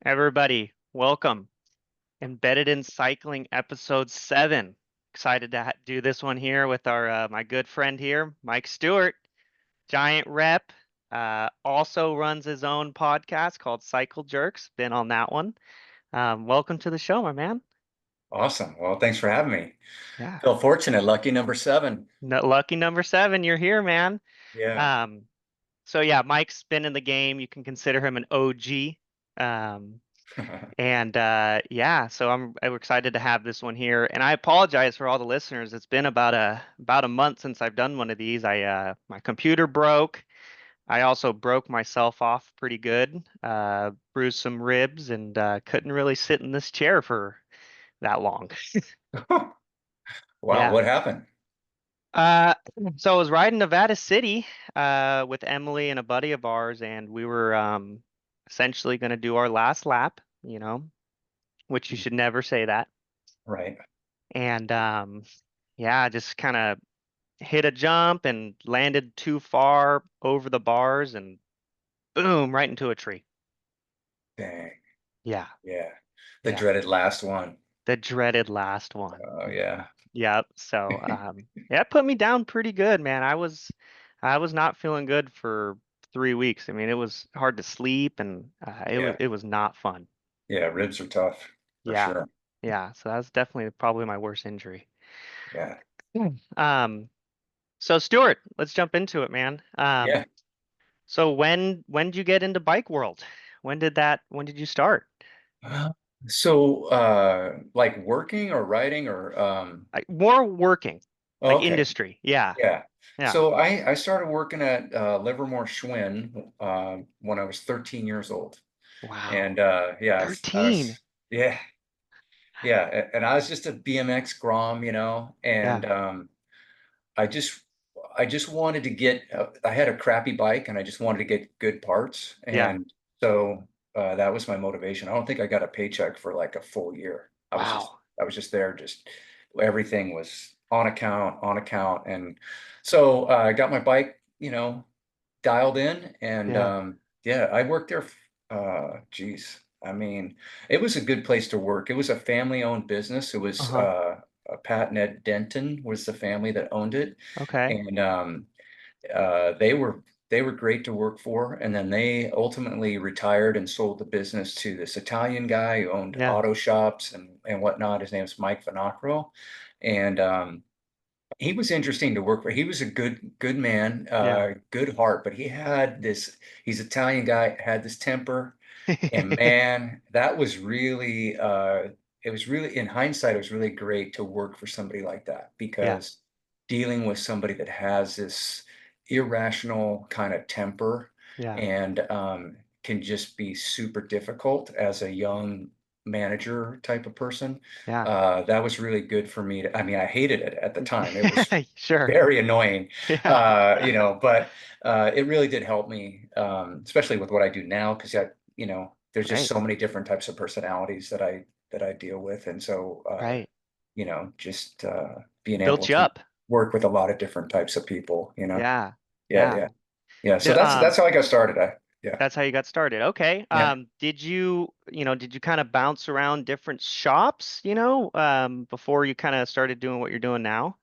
Everybody, welcome. Embedded in Cycling episode 7. Excited to do this one here with our my good friend here, Mike Stewart, giant rep. Also runs his own podcast called Cycle Jerks. Been on that one. Welcome to the show, my man. Awesome. Well, thanks for having me. Yeah. Feel fortunate. Lucky number seven. Lucky number 7, you're here, man. Yeah. Um, so yeah, Mike's been in the game. You can consider him an OG. Um, And yeah, so I'm excited to have this one here. And I apologize for all the listeners. It's been about a month since I've done one of these. I My computer broke. I also broke myself off pretty good. Bruised some ribs and couldn't really sit in this chair for that long. Wow, Yeah. what happened? Uh so I was riding Nevada City with Emily and a buddy of ours, and we were essentially gonna do our last lap, which you should never say that. Right. And yeah, just kind of hit a jump and landed too far over the bars and boom, right into a tree. Dang. Yeah, Yeah. The yeah. dreaded last one. The dreaded last one. Oh, yeah. Yep. So yeah, it put me down pretty good, man. I was not feeling good for 3 weeks. I mean, it was hard to sleep, and it was Yeah. it was not fun. Yeah. Ribs are tough for Yeah. sure. Yeah. So that's definitely probably my worst injury. Yeah. Um, so Stuart, let's jump into it, man. Yeah. So when did you get into bike world? When did you start? Uh, So, like working or writing or, More working, oh, like okay. industry. Yeah. Yeah. Yeah. So I started working at Livermore Schwinn when I was 13 years old. Wow. And yeah, Thirteen. yeah. Yeah, and I was just a BMX Grom, Yeah. and I just I just wanted to get I had a crappy bike and I just wanted to get good parts. Yeah. And so that was my motivation. I don't think I got a paycheck for like a full year. Wow. I was just there, just everything was on account. And so I got my bike, dialed in, and Yeah. yeah, I worked there. Geez, I mean, it was a good place to work. It was a family-owned business. It was Uh-huh. Pat and Ed Denton was the family that owned it, Okay. and they were great to work for. And then they ultimately retired and sold the business to this Italian guy who owned Yeah. auto shops and whatnot. His name was Mike Vinacro, and he was interesting to work for. He was a good man, Yeah. good heart, but he's Italian guy, had this temper. And man, that was really, it was really, in hindsight, it was really great to work for somebody like that, Yeah. because dealing with somebody that has this irrational kind of temper Yeah. and can just be super difficult as a young manager type of person. Yeah. That was really good for me. I mean, I hated it at the time. It was Sure. very annoying, Yeah. but it really did help me, especially with what I do now, because there's just Right. so many different types of personalities that I deal with, and so Right. just being able Built you to up. work with a lot of different types of people. Yeah. Yeah, Yeah. yeah, yeah. So The, that's how I got started. Yeah, that's how you got started. Okay. yeah. Did you kind of bounce around different shops, before you kind of started doing what you're doing now?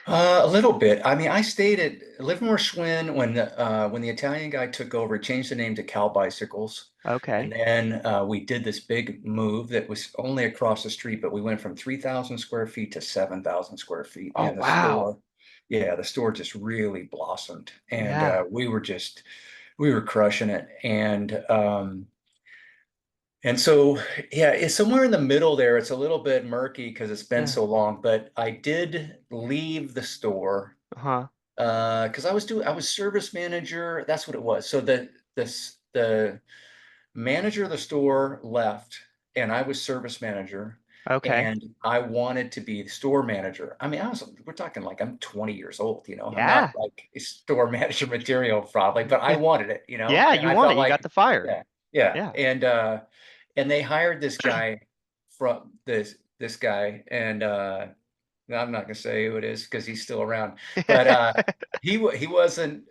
A little bit. I mean, I stayed at Livermore Schwinn when the Italian guy took over, he changed the name to Cal Bicycles. And Okay. then we did this big move that was only across the street, but we went from 3,000 square feet to 7,000 square feet. Oh, And wow. the store just really blossomed. And Yeah. we were crushing it. And so, yeah, it's somewhere in the middle there. It's a little bit murky because it's been Yeah. so long, but I did leave the store Uh-huh. because I was service manager. That's what it was. So the manager of the store left, and I was service manager, Okay. and I wanted to be the store manager. I mean, we're talking like I'm 20 years old, I'm not Yeah. like a store manager material probably, but I wanted it, Yeah, and you I won felt it. You got like, the fire. yeah, yeah. Yeah. And they hired this guy from this guy, and I'm not gonna say who it is because he's still around, but he wasn't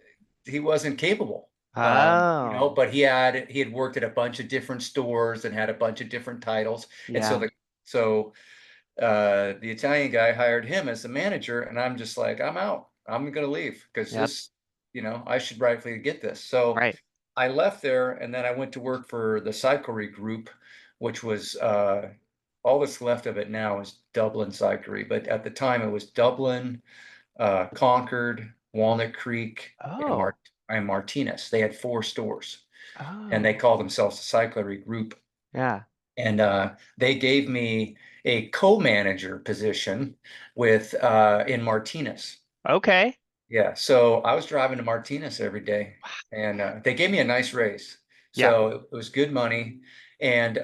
capable. Oh, But he had worked at a bunch of different stores and had a bunch of different titles. And so yeah. the Italian guy hired him as the manager, and I'm just like, I'm out. I'm gonna leave because Yep. I should rightfully get this. So Right. I left there, and then I went to work for the Cyclery Group, which was all that's left of it now is Dublin Cyclery, but at the time it was Dublin, Concord, Walnut Creek, Oh. and Martinez. They had four stores, and they Oh. called themselves the Cyclery Group. Yeah. And they gave me a co-manager position with in Martinez. Okay. Yeah, so I was driving to Martinez every day, and they gave me a nice raise. Yeah. So it was good money, and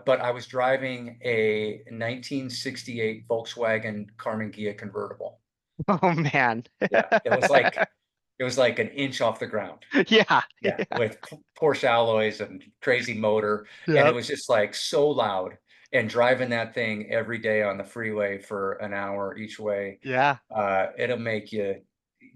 but I was driving a 1968 Volkswagen Carmen Ghia convertible. Oh man. Yeah, it was like an inch off the ground. Yeah. Yeah, with Porsche alloys and crazy motor, and it Yep. was just like so loud. And driving that thing every day on the freeway for an hour each way, Yeah. it'll make you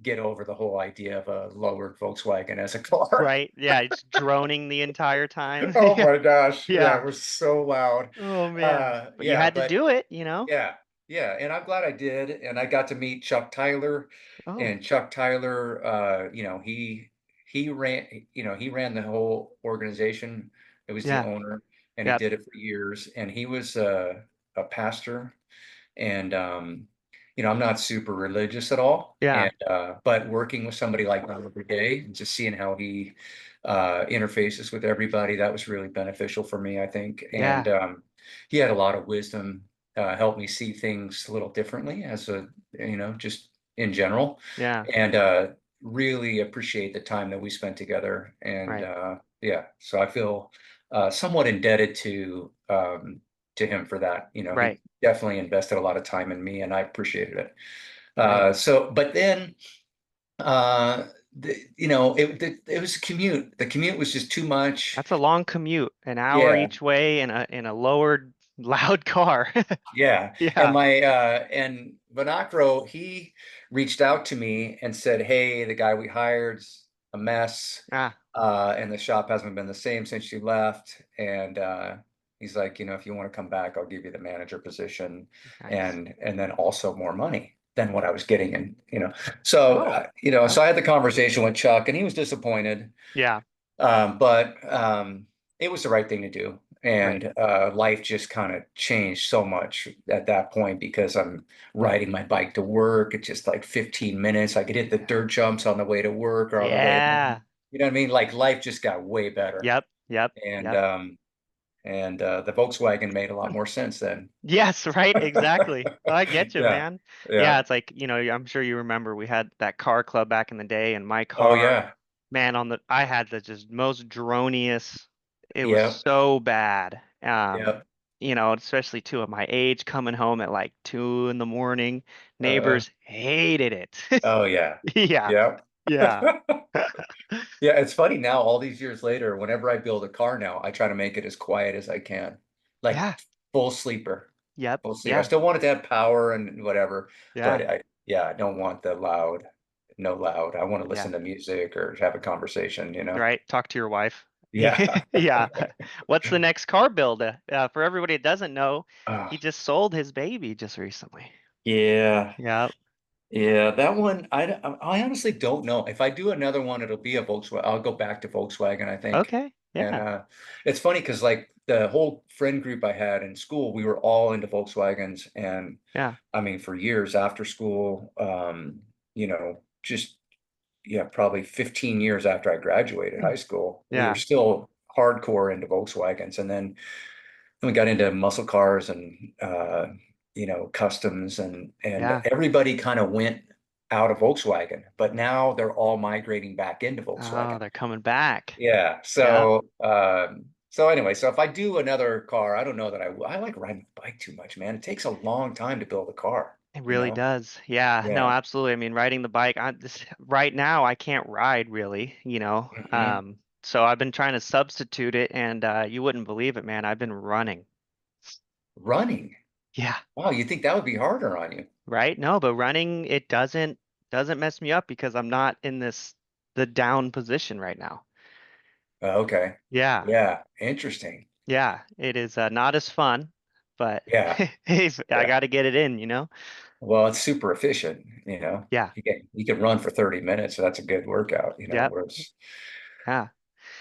get over the whole idea of a lowered Volkswagen as a car. Right. Yeah. It's droning the entire time. Oh my gosh. Yeah, Yeah. it was so loud. Oh man. But you Yeah, had to but do it? yeah, yeah, and I'm glad I did. And I got to meet Chuck Tyler, Oh. and Chuck Tyler, he ran the whole organization. It was the Yeah. owner, and he Yep. did it for years. And he was a pastor, and I'm not super religious at all, Yeah. and but working with somebody like that every day and just seeing how he interfaces with everybody, that was really beneficial for me, I think. And Yeah. he had a lot of wisdom, helped me see things a little differently as just in general, Yeah. and really appreciate the time that we spent together. And Right. yeah, so I feel somewhat indebted to him for that. He Right. definitely invested a lot of time in me, and I appreciated it. Right. But then, it was a commute. The commute was just too much. That's a long commute, an hour Yeah, each way in a lowered, loud car. yeah. Yeah. And Vinacro, he reached out to me and said, "Hey, the guy we hired's a mess, Ah, and the shop hasn't been the same since you left." And he's like, if you want to come back, I'll give you the manager position, nice. and then also more money than what I was getting. And so Oh, so I that's had the conversation with Chuck, and he was disappointed. yeah, But it was the right thing to do. right. And life just kind of changed so much at that point because I'm riding my bike to work. It's just like 15 minutes. I could hit the dirt jumps on the way to work or on the way home. Yeah. You know what I mean? Like life just got way better. Yep. Yep. And Yep. the Volkswagen made a lot more sense then. Yes, right, exactly. I get you, Yeah. man. Yeah, Yeah. it's like, I'm sure you remember we had that car club back in the day, and my Oh car, yeah. man, I had the just most droniest. It was Yep. so bad. Yep. Especially two of my age coming home at like 2 in the morning. Uh, Neighbors hated it. oh yeah. Yeah. Yep. Yeah. Yeah, it's funny now, all these years later, whenever I build a car now, I try to make it as quiet as I can. Like Yeah. full sleeper. Yep. Full sleeper. I Yeah. still want it to have power and whatever, but Yeah. I don't want the loud, no loud. I want to Yeah. listen to music or have a conversation. Right. Talk to your wife. Yeah. Yeah. What's the next car build? For everybody that doesn't know, Oh, he just sold his baby just recently. yeah. Yep. Yeah, that one, I honestly don't know. If I do another one, it'll be a Volkswagen. I'll go back to Volkswagen, I think. Okay. And Yeah. it's funny because like the whole friend group I had in school, we were all into Volkswagens. And Yeah. I mean, for years after school, just yeah, probably 15 years after I graduated high school, we were Yeah. still hardcore into Volkswagens. And then we got into muscle cars and customs, and Yeah. everybody kind of went out of Volkswagen, but now they're all migrating back into Oh, Volkswagen. they're coming back. Yeah. Yep. So anyway, so if I do another car, I don't know that I like riding the bike too much, man. It takes a long time to build a car, It you really know? does. Yeah, no, Yeah. absolutely. I mean, riding the bike, I this right now I can't ride really. Hmm. So I've been trying to substitute it, and you wouldn't believe it, man. I've been running. Running. Yeah, Wow, you think that would be harder on you? right? No, but running it doesn't mess me up because I'm not in the down position right now. Okay. Yeah. Yeah. Interesting. Yeah. It is not as fun, but Yeah. I Yeah. got to get it in, you know? Well, it's super efficient, you know. Yeah. You can run for 30 minutes, so that's a good workout, Yep. whereas Yeah.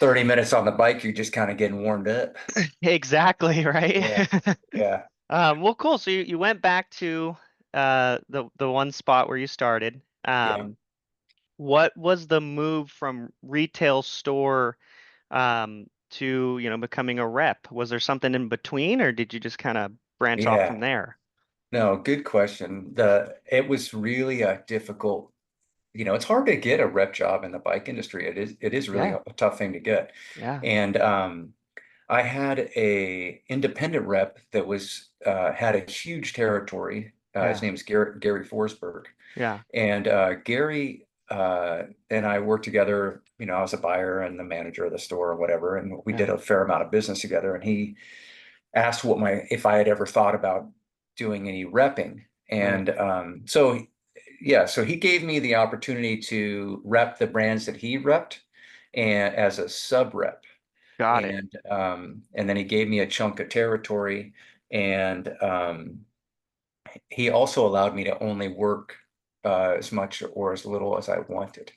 30 minutes on the bike, you're just kind of getting warmed up. Exactly, right? Yeah. Yeah. Well, cool. So you went back to the one spot where you started. Yeah. What was the move from retail store to, becoming a rep? Was there something in between, or did you just kind of branch off from Yeah. there? No, good question. It was really a difficult, it's hard to get a rep job in the bike industry. It is really Yeah, a tough thing to get. yeah, And I had a independent rep that was had a huge territory. His yeah, name is Gary Forsberg. yeah, And Gary and I worked together. I was a buyer and the manager of the store or whatever, and we yeah, did a fair amount of business together. And he asked if I had ever thought about doing any repping. right. And so yeah, so he gave me the opportunity to rep the brands that he repped and as a sub rep. Got it. And then he gave me a chunk of territory, and he also allowed me to only work as much or as little as I wanted.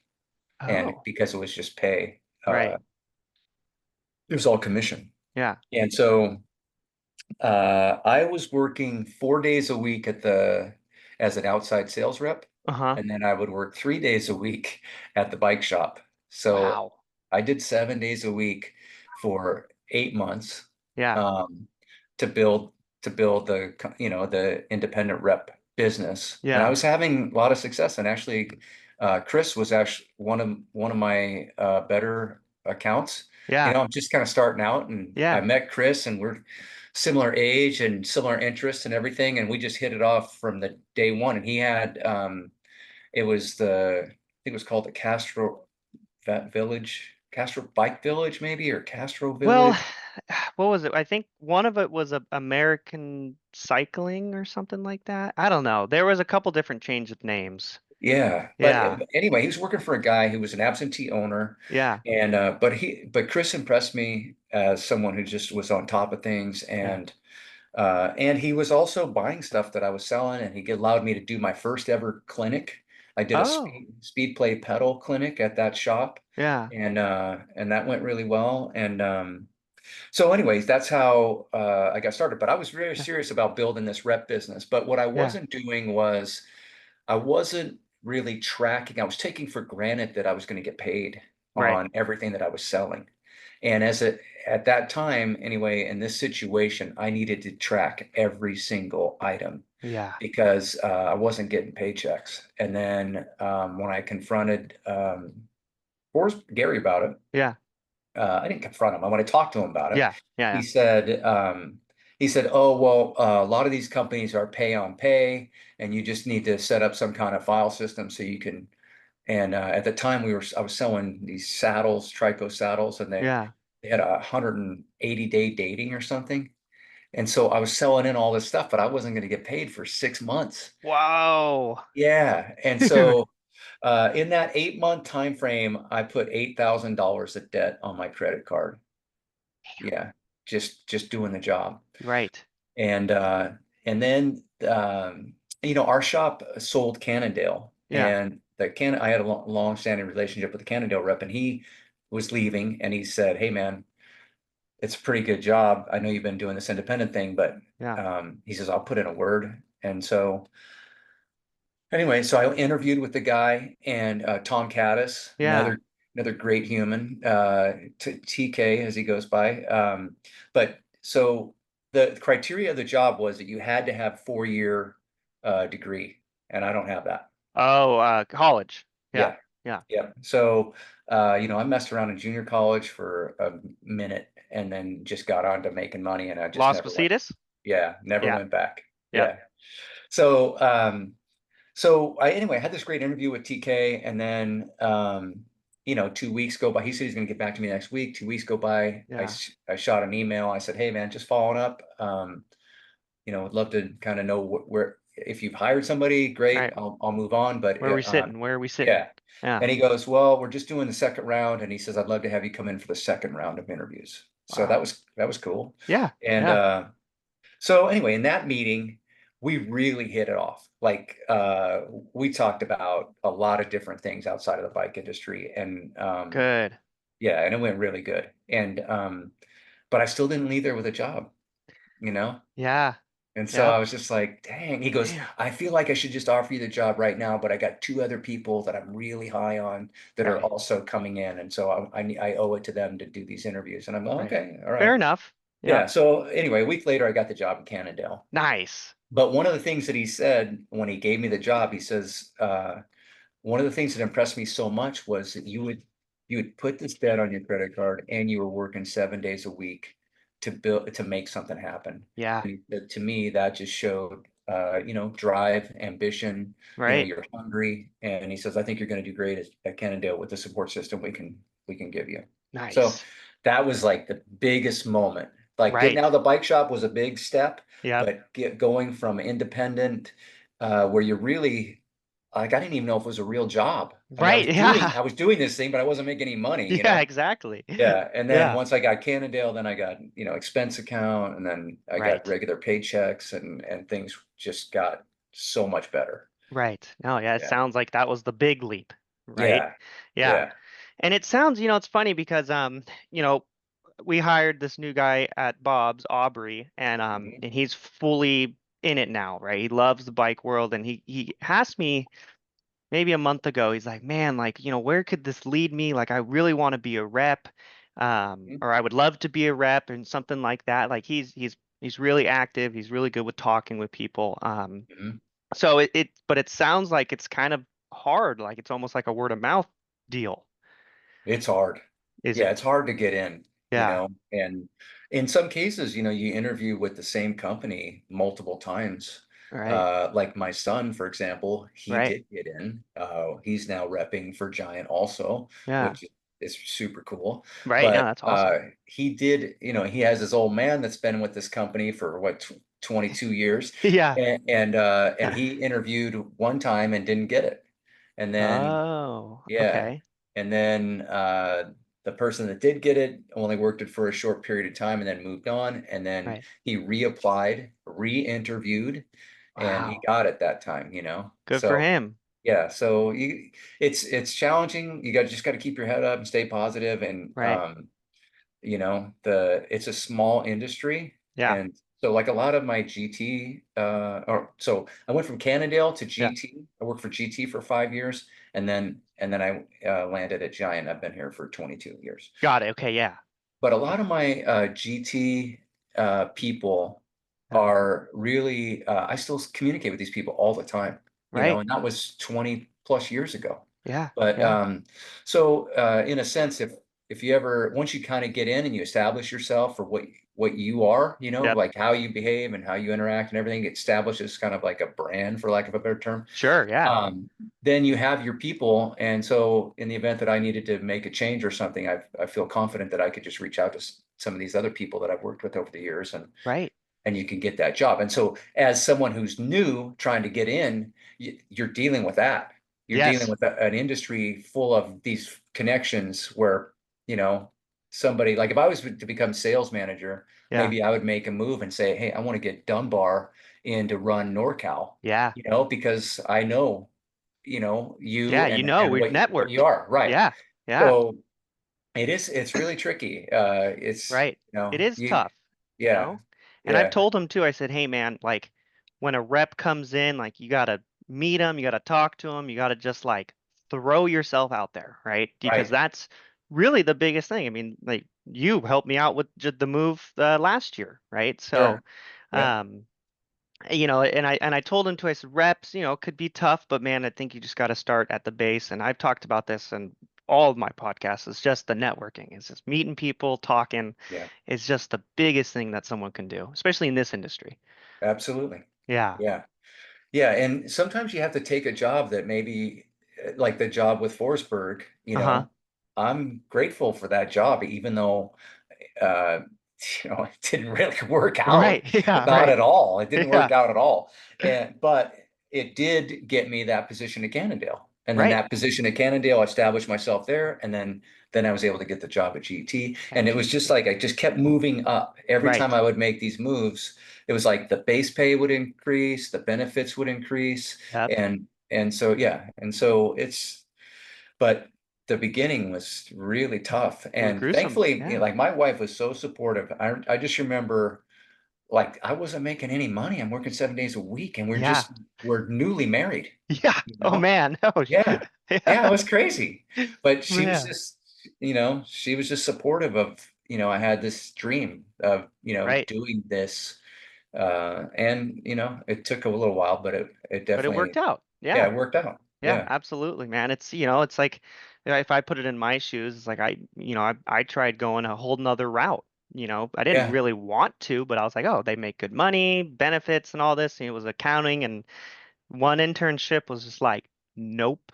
And Oh, because it was just pay, right. it was all commission. Yeah. And so I was working 4 days a week as an outside sales rep, Uh-huh. and then I would work 3 days a week at the bike shop. So Wow. I did 7 days a week for 8 months, Yeah. um, to build the independent rep business, and I Yeah. was having a lot of success. And actually, Chris was actually one of my better accounts. Yeah. I'm just kind of starting out, and I Yeah. met Chris, and we're similar age and similar interests and everything, and we just hit it off from the day one. And he had it was I think it was called the Castro Bike Village, maybe, or Castro Well, Village. what was it? I think one of it was American Cycling or something like that. I don't know. There was a couple different change of names. Yeah, but Yeah. anyway, he was working for a guy who was an absentee owner, Yeah. and but Chris impressed me as someone who just was on top of things, Yeah. and he was also buying stuff that I was selling, and he allowed me to do my first ever clinic. I did a Oh, speed play pedal clinic at that shop, yeah. and that went really well. And so anyways, that's how I got started. But I was very Yeah. serious about building this rep business. But what I Yeah. wasn't doing was I wasn't really tracking. I was taking for granted that I was going to get paid Right. on everything that I was selling. And at that time, anyway, in this situation, I needed to track every single item Yeah. because I wasn't getting paychecks. And then when I confronted Gary about it, Yeah. I didn't confront him. I want to talk to him about it. Yeah. Yeah. He Yeah. said, "Oh, well, a lot of these companies are pay on pay, and you just need to set up some kind of file system so you can." And at the time, I was selling these saddles, Trico saddles, and Yeah. they had 180-day dating or something. And so I was selling in all this stuff, but I wasn't going to get paid for 6 months. Wow. Yeah, and Dude. so in that 8 month time frame, I put $8,000 of debt on my credit card. Yeah, just doing the job. Right. And then our shop sold Cannondale, Yeah. and I had a long-standing relationship with the Cannondale rep, and he was leaving, and he said, "Hey, man, it's a pretty good job. I know you've been doing this independent thing, but Yeah. he says I'll put in a word." And so anyway, so I interviewed with the guy, and Tom Caddis, Yeah. another great human, TK as he goes by. But so the criteria of the job was that you had to have 4 year degree, and I don't have that. Oh, college. Yeah. Yeah, Yeah. yeah. So I messed around in junior college for a minute, and then just got on to making money, and I just Las never went. Positas? Yeah, never Yeah. went back. Yep. Yeah. So so I had this great interview with TK, and then 2 weeks go by. He said he's going to get back to me next week. 2 weeks go by. Yeah. I shot an email. I said, "Hey man, just following up. Would love to kind of know where if you've hired somebody, All great, right. I'll move on. But Where are we sitting? Where are we sitting? yeah. Yeah. And he goes, well, we're just doing the second round. And he says, I'd love to have you come in for the second round of interviews. So Wow. that was cool. Yeah. And Yeah. so anyway, in that meeting, we really hit it off. Like we talked about a lot of different things outside of the bike industry. And Good. yeah, and it went really good. And but I still didn't leave there with a job, you know? Yeah. And so Yep. I was just like, dang. He goes, Damn. I feel like I should just offer you the job right now, but I got two other people that I'm really high on that are Right. also coming in. And so I owe it to them to do these interviews. And I'm Right. okay, all Fair right. enough. Yeah. Yep. So anyway, a week later, I got the job in Cannondale. Nice. But one of the things that he said when he gave me the job, he says, one of the things that impressed me so much was that you would put this debt on your credit card and you were working 7 days a week to make something happen. Yeah. And to me, that just showed drive, ambition, Right. you're hungry. And he says, I think you're going to do great at Cannondale with the support system we can give you. So Nice. that was like the biggest moment. Like getting Right. out of the bike shop was a big step, Yep. but going from independent, where you're really like I didn't even know if it was a real job. I mean, Right. Yeah. I was doing this thing, but I wasn't making any money, Yeah, exactly. Yeah. And then Yeah. once I got Cannondale, then I got, expense account, and then I got Right. regular paychecks, and things just got so much better. Right. No, yeah, it Yeah. sounds like that was the big leap, right? Yeah. Yeah. Yeah. And it sounds, it's funny because you know, we hired this new guy at Bob's, Aubrey, Mhm. and he's fully in it now, right? He loves the bike world and he asked me maybe a month ago, he's like, "Man, like, where could this lead me? Like I really want to be a rep Mhm. or I would love to be a rep and something like that." Like he's really active, he's really good with talking with people. Mhm. So but it sounds like it's kind of hard, like it's almost like a word of mouth deal, It's hard. is Yeah, it? it's hard to get in, Yeah, and in some cases, you interview with the same company multiple times. right, Like my son, for example, he right, did get in. He's now repping for Giant also, yeah, which is super cool. right. No, But that's awesome. he did, he has his old man that's been with this company for what, 22 years, Yeah. and he interviewed one time and didn't get it. And then Oh, yeah. okay. And then the person that did get it only worked it for a short period of time and then moved on. And then Right. he reapplied, re-interviewed, and he Wow. got it that time. Good for So him. yeah, so it's challenging. You just got to keep your head up and stay positive. And Right. it's a small industry. Yeah. And so like a lot of my GT or so I went from Cannondale to Yeah. GT. I worked for GT for 5 years, and then I landed at Giant. I've been here for 22 years. Got it. Okay. Yeah. But a lot of my GT people Yeah. are really I still communicate with these people all the time, Right. and that was 20 plus years ago. Yeah. But Yeah. so in a sense, if you ever once you kind of get in and you establish yourself for what you are, Yep. like how you behave and how you interact and everything, it establishes kind of like a brand, for lack of a better term. Sure. Yeah. um, then you have your people. And so in the event that I needed to make a change or something, I feel confident that I could just reach out to some of these other people that I've worked with over the years, Right. and you can get that job. And so as someone who's new trying to get in, you're dealing with that. You're dealing Yes. with an industry full of these connections where, you know, somebody like if I was to become sales manager, Yeah. maybe I would make a move and say, hey, I want to get Dunbar in to run NorCal, Yeah. because I know, Yeah. you We've what you networked. are, right? Yeah. Yeah. So it's really tricky. It's, Right. It is you, tough, yeah, And I've yeah, told him too. I said, "Hey man, like when a rep comes in, like you gotta meet him, you gotta talk to him, you gotta just like throw yourself out there, right? Because right, that's really the biggest thing. I mean, like you helped me out with the move last year, right? So, sure, yeah, um, and I told him too. I said, reps, could be tough, but man, I think you just got to start at the base. And I've talked about this in all of my podcasts. It's just the networking. It's just meeting people, talking. yeah, It's just the biggest thing that someone can do, especially in this industry. absolutely, Yeah. yeah. Yeah, and sometimes you have to take a job that maybe like the job with Forsberg, Uh-huh. I'm grateful for that job, even though uh, it didn't really work out, Right. Yeah. not Right. at all. It didn't Yeah. work out at all. But it did get me that position at Cannondale. And then Right. that position at Cannondale, I established myself there. And then I was able to get the job at GT. At And it was just GT. like I just kept moving up. Every time Right. I would make these moves, it was like the base pay would increase, the benefits would increase. Yep. And so yeah. And so but the beginning was really tough. We're And gruesome. thankfully, Yeah. like my wife was so supportive. I just remember like I wasn't making any money. I'm working 7 days a week and Yeah. we're newly married, Yeah. you Oh know? man. Oh, Yeah. yeah. Yeah, it was crazy. But she was Yeah. just, she was just supportive of, I had this dream of, Right. doing this. And it took a little while, but it But it worked definitely, out. yeah, Yeah. it worked out. Yeah, Yeah. absolutely, man. It's like, if I put it in my shoes, it's like I tried going a whole nother route. I didn't Yeah. really want to, but I was like, oh, they make good money, benefits and all this. And it was accounting, and one internship was just like, nope,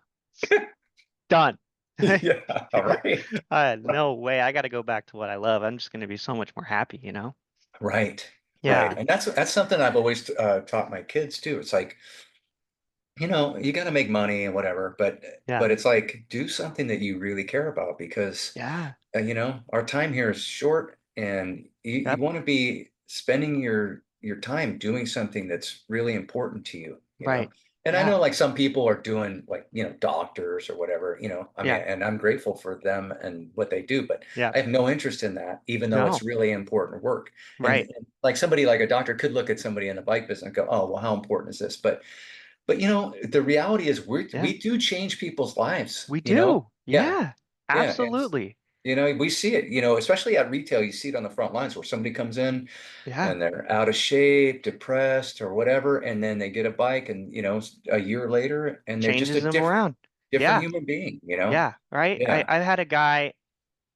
done. Yeah. All right. No way. I got to go back to what I love. I'm just going to be so much more happy. Right. Right. Yeah. And that's something I've always taught my kids too. It's like, you got to make money and whatever, Yeah. but it's like do something that you really care about because Yeah. our time here is short and you Yep. want to be spending your time doing something that's really important to you. Right. And I Yeah. know like some people are doing like, doctors or whatever, I mean, Yeah. and I'm grateful for them and what they do, but Yeah. I have no interest in that, even though it's No. really important work. Right. And like somebody like a doctor could look at somebody in the bike business and go, oh, well, how important is this? But the reality is Yeah. we do change people's lives, We do. Yeah. Yeah. Yeah. And Absolutely. we see it, especially at retail, you see it on the front lines where somebody comes in Yeah. and they're out of shape, depressed or whatever, and then they get a bike and a year later and they're just a Changes them around. different Yeah. human being. Yeah. Right. I, Yeah. I had a guy,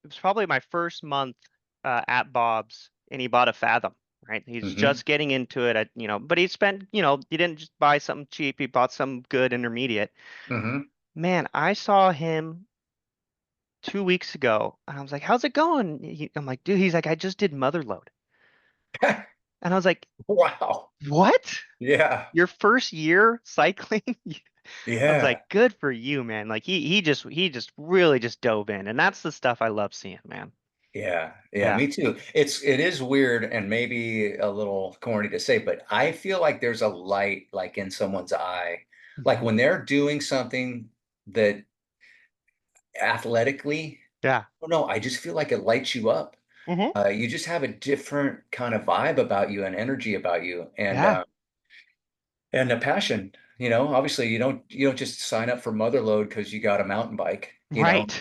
it was probably my first month at Bob's, and he bought a Fathom. Right. He's Hmm. just getting into it but he spent, he didn't just buy something cheap. He bought some good intermediate. Hmm. Man, I saw him 2 weeks ago and I was like, how's it going? I'm like, dude, he's like, I just did mother load. And I was like, Wow. what? Yeah. Your first year cycling? I was Yeah. like, good for you, man. Like he just really just dove in, and that's the stuff I love seeing, man. Yeah, yeah, Yeah. me too. It is weird and maybe a little corny to say, but I feel like there's a light like in someone's eye. Like Hmm. when they're doing something that athletically, Yeah. I don't know, I just feel like it lights you up. Hmm. You just have a different kind of vibe about you and energy about you. Yeah. And a passion, obviously you don't just sign up for Motherload because you got a mountain bike. Right.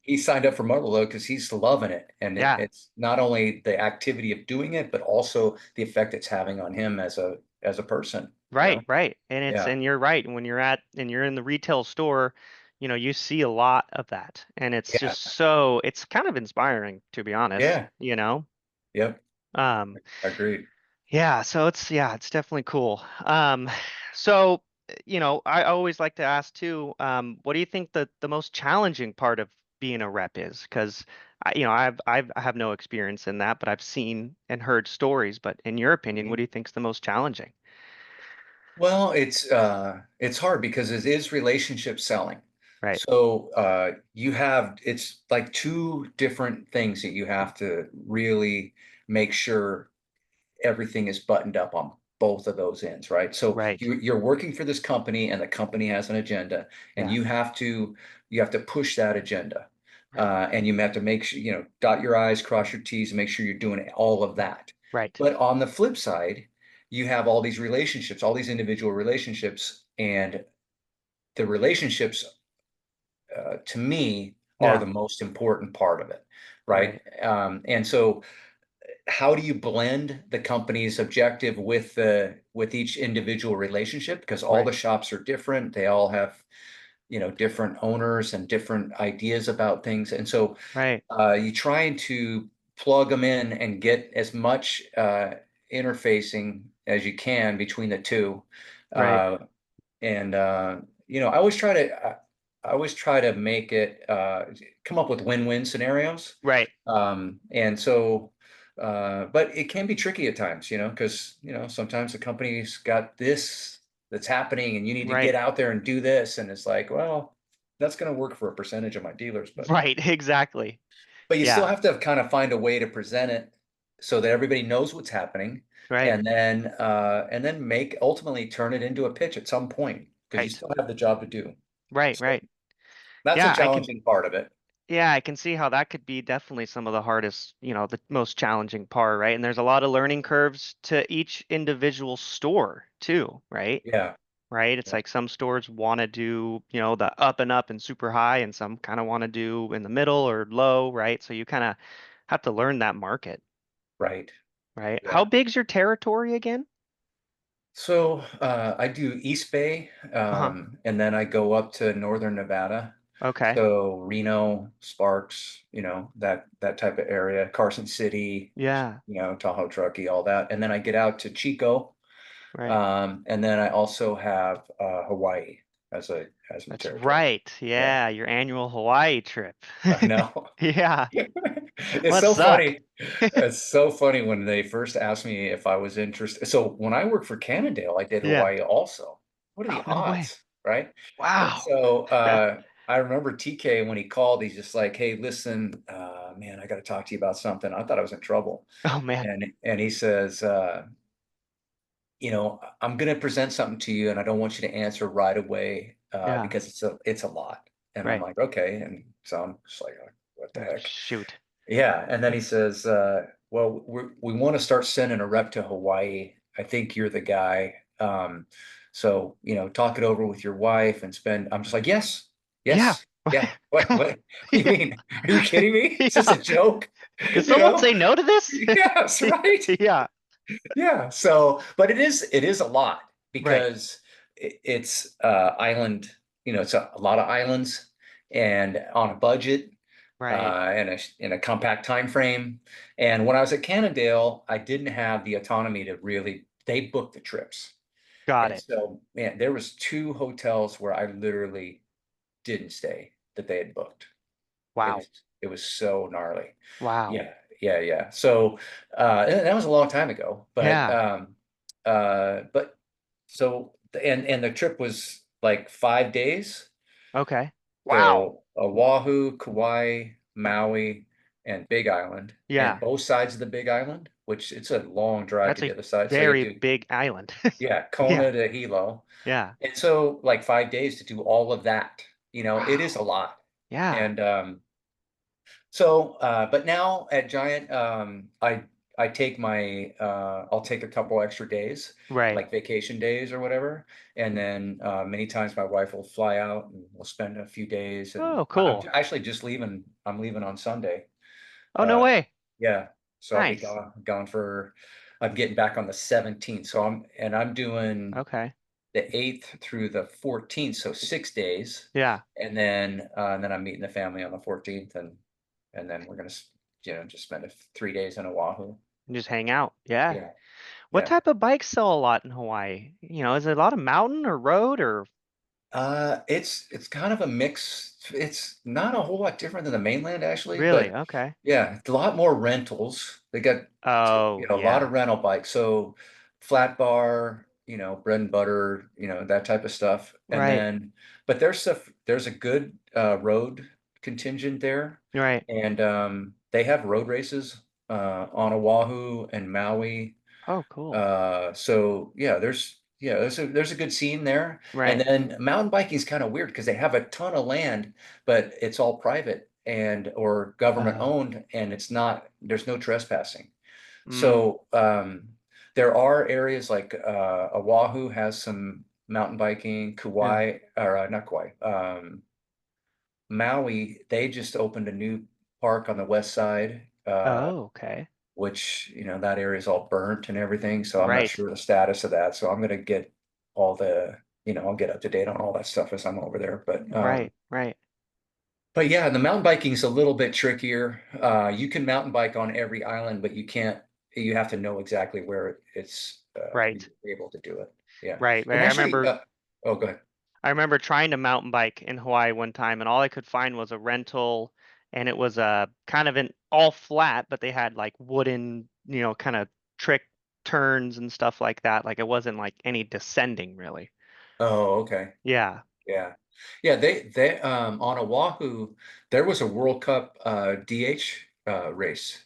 He signed up for Motherload because he's loving it. And Yeah. it's not only the activity of doing it, but also the effect it's having on him as a person. Right. Right. And Yeah. you're right. When you're in the retail store, you see a lot of that, and Yeah. it's kind of inspiring, to be honest. Yeah. You know. Yep. Um. Agreed. Yeah, so it's definitely cool. So I always like to ask too, what do you think the most challenging part of being a rep is? Because I have no experience in that, but I've seen and heard stories. But in your opinion, what Mhm. do you think's the most challenging? Well, it's hard because it is relationship selling. Right, So it's like two different things that you have to really make sure everything is buttoned up on both of those ends, right? So right, you're working for this company and the company has an agenda and yeah, you have to push that agenda. right, And you have to make sure, dot your I's, cross your T's, and make sure you're doing all of that. right, But on the flip side, you have all these relationships, all these individual relationships, and the relationships, to me, are yeah, the most important part of it, right? right, And so how do you blend the company's objective with each individual relationship? Because all right, the shops are different. They all have, different owners and different ideas about things. And so right, you try to plug them in and get as much interfacing as you can between the two. right, Uh, and I always try to make it come up with win-win scenarios. right, And so But it can be tricky at times, because, sometimes the company's got this that's happening and you need to get Right. out there and do this. And it's like, well, that's going to work for a percentage of my dealers, Right. Exactly. but you still Yeah. have to kind of find a way to present it so that everybody knows what's happening, Right. and then make ultimately turn it into a pitch at some point because you Right. still have the job to do. Right. So Right. that's a Yeah, I can challenging part of it. yeah, I can see how that could be definitely some of the hardest, the most challenging part, right? And there's a lot of learning curves to each individual store too, right? Yeah. Right? It's Yeah. like some stores want to do, the up and up and super high, and some kind of want to do in the middle or low, right? So you kind of have to learn that market, Right. right? How Yeah. big's your territory again? So I do East Bay, Uh-huh. and then I go up to Northern Nevada. Okay. So Reno, Sparks, that type of area, Carson City, Yeah. Tahoe, Truckee, all that. And then I get out to Chico, Right. and then I also have Hawaii as my That's territory. right. Yeah, Yeah, your annual Hawaii trip. I know. Yeah. It's Must so suck. funny. It's so funny when they first asked me if I was interested. So when I worked for Cannondale, I did Yeah. Hawaii also. What are the Oh, no way. odds, right? And Wow. so I remember TK when he called, he's just like, "Hey, listen, man, I got to talk to you about something." I thought I was in trouble, Oh man. and he says, I'm going to present something to you, and I don't want you to answer right away Yeah. because it's a lot. And I'm Right. like, okay. And so I'm just like, what the Like, heck? shoot. Yeah, and then he says, "Well, we want to start sending a rep to Hawaii. I think you're the guy. So talk it over with your wife and spend." I'm just like, "Yes, Yeah. yes, yeah." What? Come on. What? What do you Yeah. mean? Are you kidding me? Is this Yeah. a joke? Could You someone know? say no to this? Yes, right. Yeah. Yeah. So, but it is a lot Right. because it's island. It's a lot of islands and on a budget Right. in a compact time frame. And when I was at Cannondale, I didn't have the autonomy to really. They booked the trips, Got and it. so man, there was two hotels where I literally didn't stay that they had booked. It Wow. was it was so gnarly. Wow. Yeah, yeah, yeah. So and that was a long time ago, but Yeah. and the trip was like 5 days. Okay. Wow. So Oahu, Kauai, Maui, and Big Island, and Yeah. both sides of the Big Island, which it's a long drive to That's the a other side. So you very do, big island. yeah, Yeah. Kona to Hilo. Yeah. And so like 5 days to do all of that, it is a Wow. lot. Yeah. And so, but now at Giant, I take I'll take a couple extra days, Right. like vacation days or whatever, and then many times my wife will fly out and we'll spend a few days. And Oh, I'm cool. actually just leaving. I'm leaving on Sunday. Oh, no Uh, way. yeah, so I'll be Nice. gone for. I'm getting back on the 17th, so I'm doing Okay. the 8th through the 14th, so 6 days, Yeah. and then I'm meeting the family on the 14th, and then we're gonna just spend 3 days in Oahu. And just hang out. Yeah. Yeah, What yeah. type of bikes sell a lot in Hawaii? Is it a lot of mountain or road or It's kind of a mix. It's not a whole lot different than the mainland actually, really? but Okay. yeah, it's a lot more rentals. They got Oh, a lot yeah. of rental bikes. So flat bar, bread and butter, that type of stuff. And Right. then, but there's a good road contingent there, Right. and they have road races on Oahu and Maui. Oh, cool. So there's a good scene there. And Right. then mountain biking is kind of weird because they have a ton of land, but it's all private and or government Oh. owned, and there's no trespassing. Mm. So there are areas like Oahu has some mountain biking, Yeah. Kauai, or not Kauai, Maui, they just opened a new park on the west side. Oh, okay. Which, that area is all burnt and everything. So I'm not Right. sure the status of that. So I'm gonna get all I'll get up to date on all that stuff as I'm over there. Right. Right. But yeah, the mountain biking is a little bit trickier. You can mountain bike on every island, but you have to know exactly where it's you're Right. able to do it. Yeah. Right. Right. And actually, go ahead. I remember trying to mountain bike in Hawaii one time, and all I could find was a rental and it was kind of an all flat, but they had like wooden, kind of trick turns and stuff like that. Like it wasn't like any descending really. Oh, okay. Yeah. Yeah. Yeah, they on Oahu, there was a World Cup DH race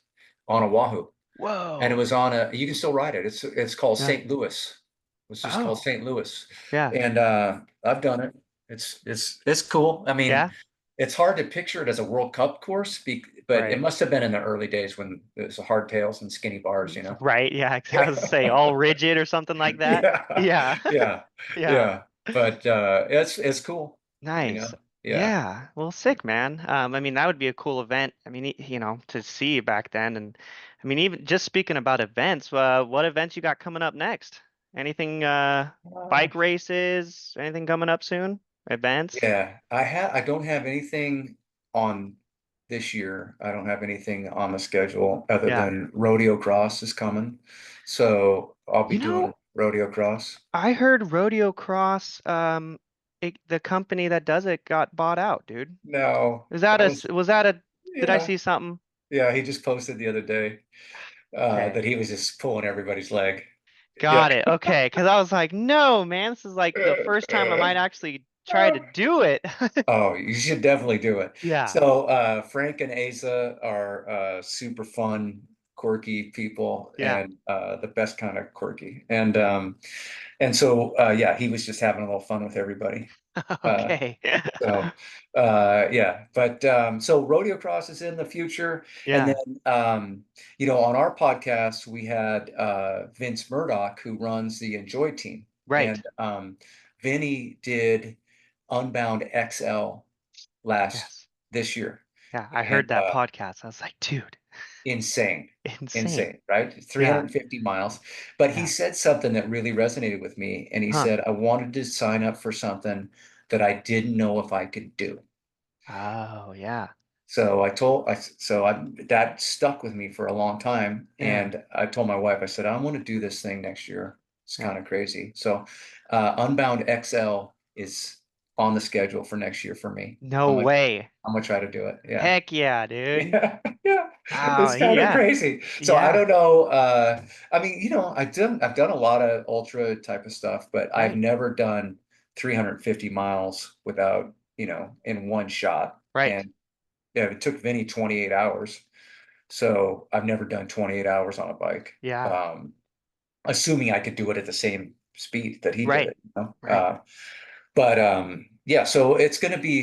on Oahu. And it Whoa. was on a, you can still ride it. It's called Yeah. St. Louis. It's just called Oh. St. Louis. Yeah. And I've done it. It's cool. I mean, Yeah. it's hard to picture it as a World Cup course, but it Right. must have been in the early days when it was hardtails and skinny bars, you know. Right. Yeah. I was to say Yeah. all rigid or something like that. Yeah. Yeah. Yeah. Yeah. Yeah. But it's cool, you Nice. know. Yeah. Yeah. Well, sick, man. I mean, that would be a cool event. I mean, to see back then. And I mean, even just speaking about events, what events you got coming up next? Anything, Uh, bike races? Anything coming up soon? Events? Yeah, I don't have anything on this year. I don't have anything on the schedule other Yeah. than Rodeo Cross is coming. So I'll be You doing know, Rodeo Cross. I heard Rodeo Cross, the company that does it got bought out, dude. No, Is that that a, was was that a, did I yeah. see something? Yeah, he just posted the other day Okay. that he was just pulling everybody's leg. Yeah. Got it. Okay. Because I was like, no, man, this is like the first time I might actually try to do it. Oh, you should definitely do it. Yeah. So Frank and Asa are super fun, quirky people, Yeah. and the best kind of quirky. And so yeah, he was just having a little fun with everybody. Uh, Okay. so yeah, but so rodeo cross is in the future, and Yeah. then on our podcast we had Vince Murdoch who runs the Enjoy team, Right. and Vinny did Unbound XL last Yes. this year, Yeah. I and heard that podcast. I was like, dude, insane, insane. insane, right? Yeah. 350 miles. But he Yeah. said something that really resonated with me, and he Huh. said, I wanted to sign up for something that I didn't know if I could do. Oh, yeah. So that stuck with me for a long time. Yeah. And I told my wife, I said, I want to do this thing next year. It's Yeah. kind of crazy. So, Unbound XL is on the schedule for next year for me. No way. I'm gonna try to do it. Yeah. Heck yeah, dude. Yeah. Yeah. Oh, It's kind of yeah. crazy. So I Yeah. don't know. I mean, I've done a lot of ultra type of stuff, but I've Right. never done 350 miles without, in one shot. Right. And yeah, it took Vinny 28 hours. So I've never done 28 hours on a bike. Yeah. Assuming I could do it at the same speed that he did Right. it, you know? Right. But yeah, so it's going to be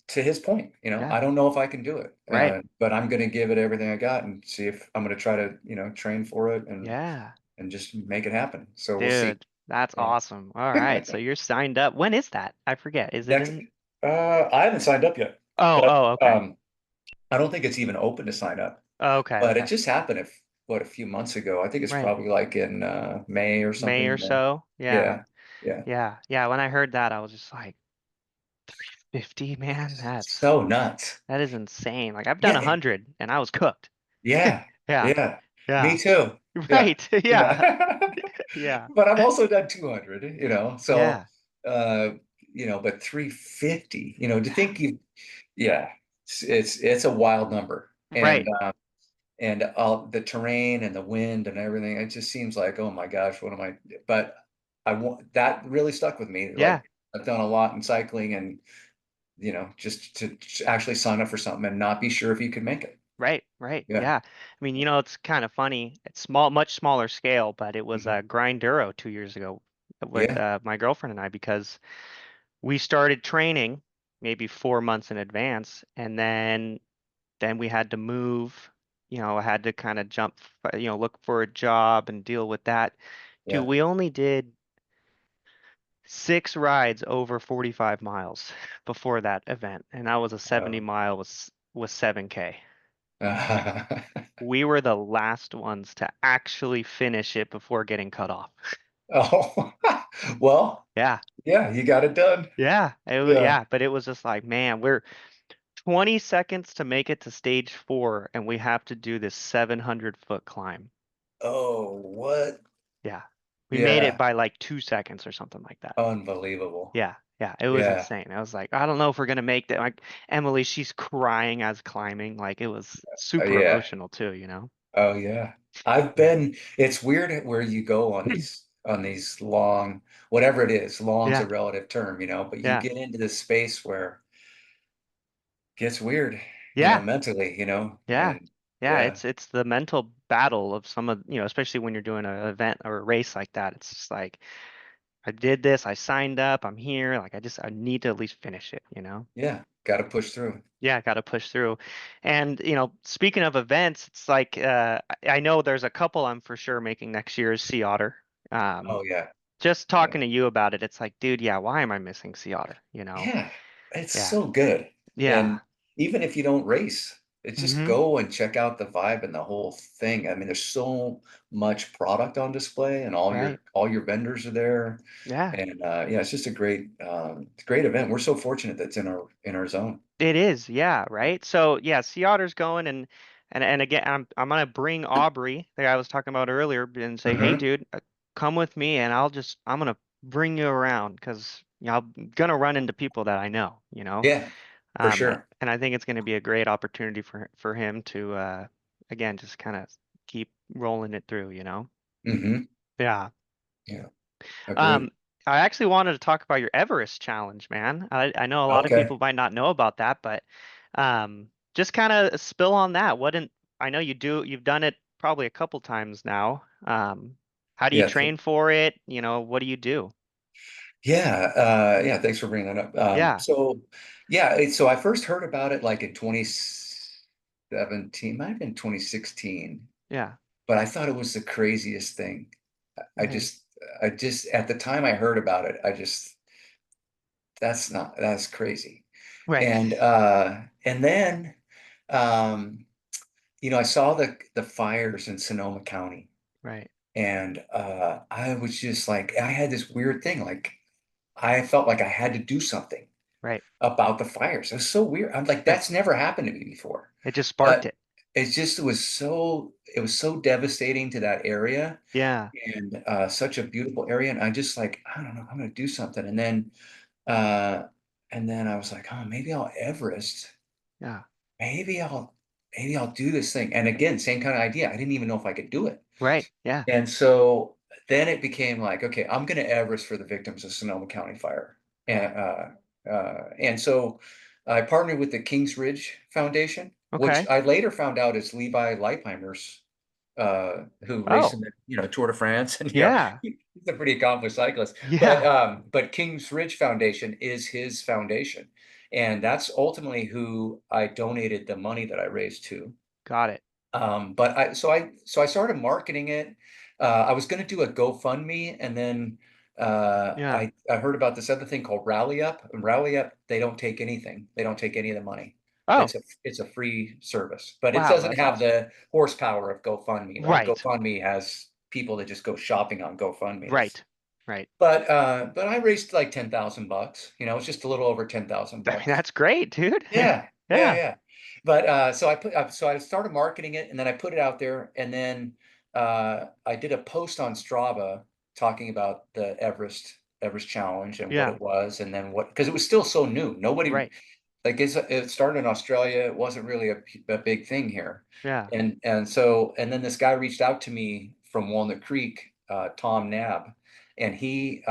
to his point, Yeah. I don't know if I can do it, Right. but I'm going to give it everything I got and see if I'm going to try to, train for it Yeah. and just make it happen. So we'll see. Dude, that's Yeah. awesome. All right. So you're signed up. When is that? I forget. Is it Next, in? I haven't signed up yet, Oh, but oh, okay. I don't think it's even open to sign up. Okay, But it okay. just happened a few months ago. I think it's Right. probably like in May or May or something. so. Yeah. Yeah, yeah. Yeah. Yeah. When I heard that, I was just like, 50, man, So nuts. that is insane. Like I've done Yeah, 100 and I was cooked. yeah, Yeah. yeah. Me Yeah. too. Yeah, Right. Yeah. yeah. Yeah. But I've also done 200, so, Yeah. uh, but 350, to think yeah, it's a wild number. And, Right. the terrain and the wind and everything, it just seems like, oh my gosh, what am I, but that really stuck with me. Yeah. Like I've done a lot in cycling and, just to actually sign up for something and not be sure if you could make it. Right. Right. Yeah. Yeah. I mean, it's kind of funny. It's small, much smaller scale, but it was Mhm. a Grinduro 2 years ago with Yeah. my girlfriend and I because we started training maybe 4 months in advance, and then we had to move. I had to kind of jump, look for a job and deal with that. Dude, Yeah. we only did 6 rides over 45 miles before that event, and that was a 70 Oh. mile was 7K. We were the last ones to actually finish it before getting cut off. Oh, well, Yeah. yeah, you got it done. Yeah. Yeah. Yeah, but it was just like, man, we're 20 seconds to make it to stage 4, and we have to do this 700-foot climb. Oh, what? Yeah. We made it Yeah. by like 2 seconds or something like that. Unbelievable. Yeah. Yeah, it was Yeah. insane. I was like, I don't know if we're gonna make that. Like Emily, she's crying as climbing. Like it was super Yeah. emotional too, you know? Oh yeah. I've Yeah. been, it's weird where you go on these long, whatever it is, long's a Yeah. relative term, but you Yeah. get into this space where it gets weird, Yeah. mentally, Yeah. and Yeah, yeah, it's the mental battle of some of, especially when you're doing an event or a race like that. It's just like I did this, I signed up, I'm here, like I need to at least finish it, you know? yeah, got to push through. Yeah, got to push through. And, speaking of events, it's like I know there's a couple I'm for sure making next year is Sea Otter. Um, Oh yeah. just Yeah. talking to you about it, it's like, dude, yeah, why am I missing Sea Otter, you know? Yeah, it's Yeah. so good. Yeah. And even if you don't race, it's just Hmm. go and check out the vibe and the whole thing. I mean, there's so much product on display and Right. all your vendors are there. Yeah. And yeah, it's just a great event. We're so fortunate that's in our zone. It is, yeah, right. So yeah, Sea Otter's going and again, I'm gonna bring Aubrey, the guy I was talking about earlier, and say, hey, Hmm. dude, come with me, and I'm gonna bring you around because I'm gonna run into people that I know, you know. Yeah, for sure. And I think it's gonna be a great opportunity for him to again just kind of keep rolling it through, you know. Hmm. Yeah. Yeah, Um, agreed. I actually wanted to talk about your Everest challenge, man. I know a lot of Okay. people might not know about that, but just kind of spill on that. I know you've done it probably a couple times now. How do you Yeah. train for it? What do you do? Yeah, yeah, thanks for bringing that up. Yeah, So yeah, so I first heard about it like in 2017, might have been 2016, yeah, but I thought it was the craziest thing. I right, just, at the time I heard about it, that's crazy. right, And then, um, I saw the fires in Sonoma County, right, and I was just like, I had this weird thing, like I felt like I had to do something right, about the fires. It was so weird. I'm like, right. that's never happened to me before. It just sparked But it. it was so devastating to that area Yeah, and such a beautiful area. And I just like, I don't know, I'm gonna do something. Uh and then I was like, oh, maybe I'll Everest. yeah, Maybe I'll maybe I'll do this thing. And again, same kind of idea. I didn't even know if I could do it. right, yeah. And so then it became like, okay, I'm going to Everest for the victims of Sonoma County fire. And so I partnered with the Kings Ridge Foundation, which Okay. I later found out is Levi Leipheimer's, who raced Oh, in the, Tour de France. And, yeah, he's a pretty accomplished cyclist. yeah. But Kings Ridge Foundation is his foundation. And that's ultimately who I donated the money that I raised to. Got it. But I started marketing it. I was going to do a GoFundMe, and then Yeah. I heard about this other thing called Rally Up. And Rally Up, they don't take anything. They don't take any of the money. Oh, It's a free service, but it wow, doesn't that's have awesome. the horsepower of GoFundMe. Like Right, GoFundMe has people that just go shopping on GoFundMe. right, right. But I raised like 10,000 bucks. It's just a little over 10,000 I mean, bucks. that's great, dude. Yeah, yeah, Yeah. yeah. But so I started marketing it, and then I put it out there, and then I did a post on Strava talking about the Everest challenge and what Yeah. it was, and then what, because it was still so new. Nobody, Right. like, it started in Australia. It wasn't really a big thing here. Yeah. And then this guy reached out to me from Walnut Creek, Tom Nab, and he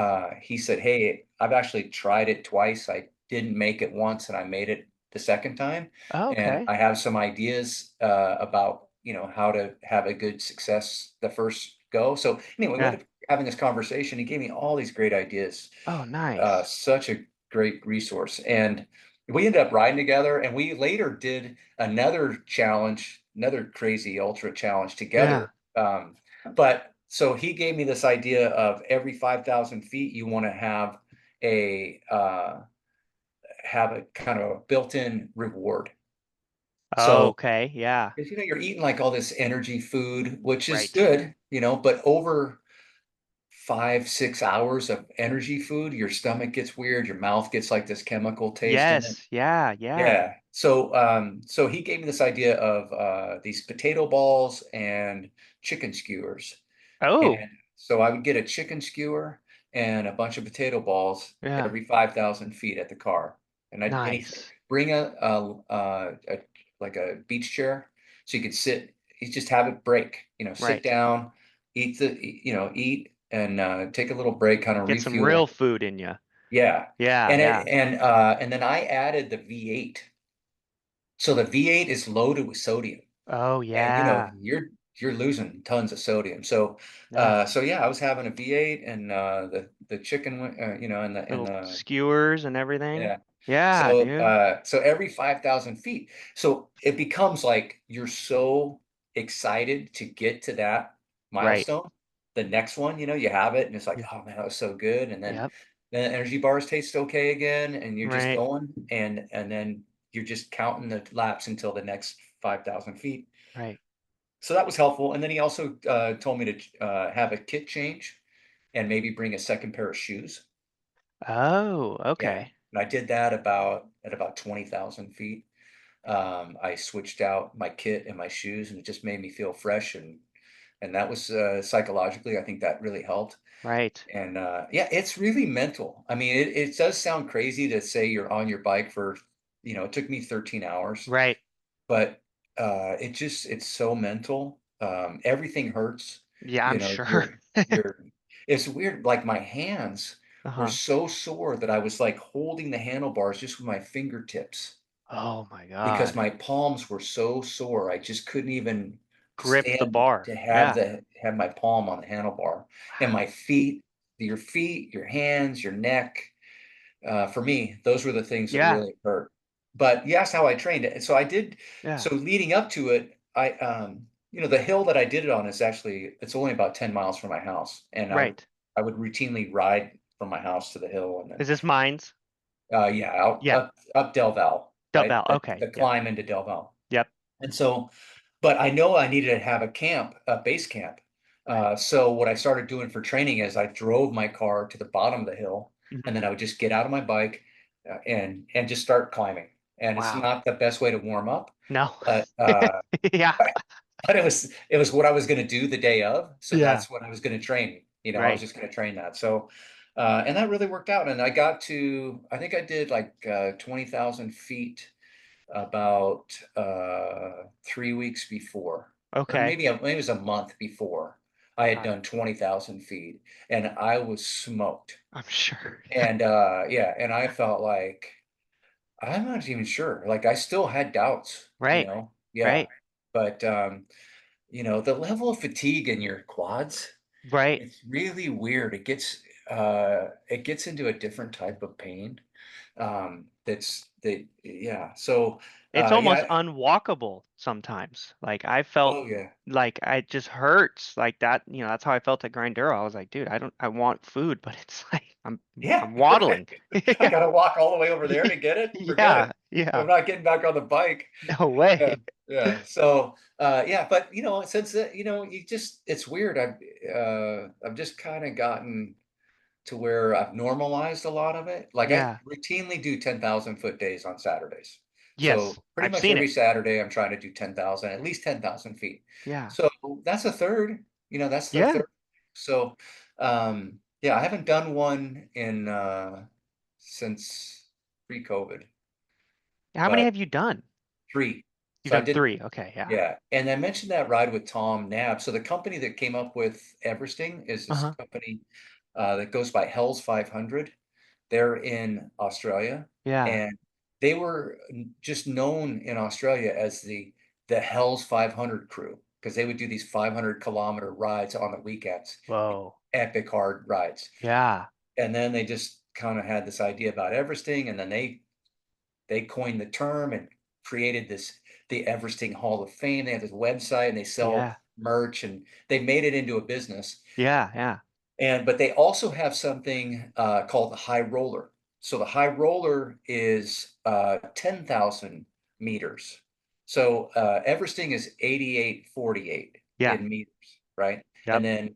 said, "Hey, I've actually tried it twice. I didn't make it once, and I made it the second time. Oh, And okay. I have some ideas about how to have a good success the first go." So anyway, we Yeah. ended up having this conversation. He gave me all these great ideas, Oh, nice. such a great resource. And we ended up riding together, and we later did another challenge, another crazy ultra challenge Yeah. together. But so he gave me this idea of every 5,000 feet, you want to have a kind of a built-in reward. So, Okay. Yeah. because you're eating like all this energy food, which is Right. good, but over 5, 6 hours of energy food, your stomach gets weird, your mouth gets like this chemical taste in it. Yes. Yeah. Yeah. Yeah. So he gave me this idea of these potato balls and chicken skewers. And Oh, so I would get a chicken skewer, and a bunch of potato balls Yeah. every 5,000 feet at the car. And he said, Nice. bring a like a beach chair so you could sit. You just have it break. Sit Right. down, eat and take a little break, kind of Get some real refuel. food in you. Yeah, Yeah, yeah. and then I added the V8. So the V8 is loaded with sodium, Oh and yeah. you're losing tons of sodium. So Yeah. so yeah, I was having a V8 and the chicken, and Little the skewers and everything. yeah. Yeah, So dude. so every 5,000 feet, so it becomes like you're so excited to get to that Right. milestone. The next one, you have it, and it's like, Yeah. oh man, that was so good. And then Yep. the energy bars taste okay again, and you're just Right. going, and then you're just counting the laps until the next 5,000 feet. Right. So that was helpful. And then he also told me to have a kit change and maybe bring a second pair of shoes. Oh, Yeah, okay. and I did that at about 20,000 feet. I switched out my kit and my shoes, and it just made me feel fresh, and that was psychologically, I think that really helped. Right. And yeah, it's really mental. I mean, it does sound crazy to say you're on your bike for, it took me 13 hours, Right. but it's so mental. Everything hurts. Yeah, You I'm know, sure. you're it's weird. Like my hands were Uh-huh. so sore that I was like holding the handlebars just with my fingertips Oh my because God. my palms were so sore. I just couldn't even Grip the stand bar. to Yeah. have my palm on the handlebar. And Wow. my feet, your hands, your neck. For me, those were the things that Yeah. really hurt. But you asked how I trained it. So I did. Yeah. So leading up to it, the hill that I did it on it's only about 10 miles from my house. And Right. I would routinely ride from my house to the hill and then, Is this mines? yeah, out, Yeah. up Del Val, right? Dumbbell. The Okay. Yep. climb into Del Val. Yep. And so, but I know I needed to have a base camp. Right. So what I started doing for training is I drove my car to the bottom of the hill, Mhm. and then I would just get out of my bike and just start climbing. And it's Wow. not the best way to warm up, No. but Yeah. but it was what I was going to do the day of. So Yeah. that's what I was going to train. I was Right. just going to train that. So and that really worked out. And I think I did like 20,000 feet about 3 weeks before, or Okay. maybe it was a month before I had Got it. done 20,000 feet, and I was smoked. I'm sure. And yeah, and I felt like I'm not even sure. Like I still had doubts, Right. yeah, Right. but the level of fatigue in your quads, Right. it's really weird. It gets into a different type of pain. Yeah. So It's almost yeah. unwalkable sometimes. Like I felt Oh yeah. like I just hurts like that. That's how I felt at Grinduro. I was like, dude, I want food, but it's like Yeah, I'm right. waddling. I gotta walk all the way over there to get it. Forget Yeah. it. Yeah. I'm not getting back on the bike. No Yeah, way. yeah. So, yeah, but since it's weird. I've just kind of gotten to where I've normalized a lot of it. Like I Yeah. routinely do 10,000 foot days on Saturdays. Yes. So pretty I've much seen every it. Saturday I'm trying to do 10,000, at least 10,000 feet. Yeah. So that's a third, that's the Yeah. third. So, yeah, I haven't done one since pre-COVID, How many but have you done? three. You've So I done did, three. Okay. Yeah. yeah. And I mentioned that ride with Tom Nab. So the company that came up with Everesting is this Uh-huh. company that goes by Hell's 500. They're in Australia, Yeah. and they were just known in Australia as the Hell's 500 crew because they would do these 500-kilometer rides on the weekends, Whoa. epic hard rides. Yeah. And then they just kind of had this idea about Everesting, and then they coined the term and created the Everesting Hall of Fame. They have this website and they sell Yeah. merch, and they made it into a business. Yeah. Yeah. But they also have something called the high roller. So the high roller is 10,000 meters. So Everesting is 8848 Yeah. in meters, right? And Yep.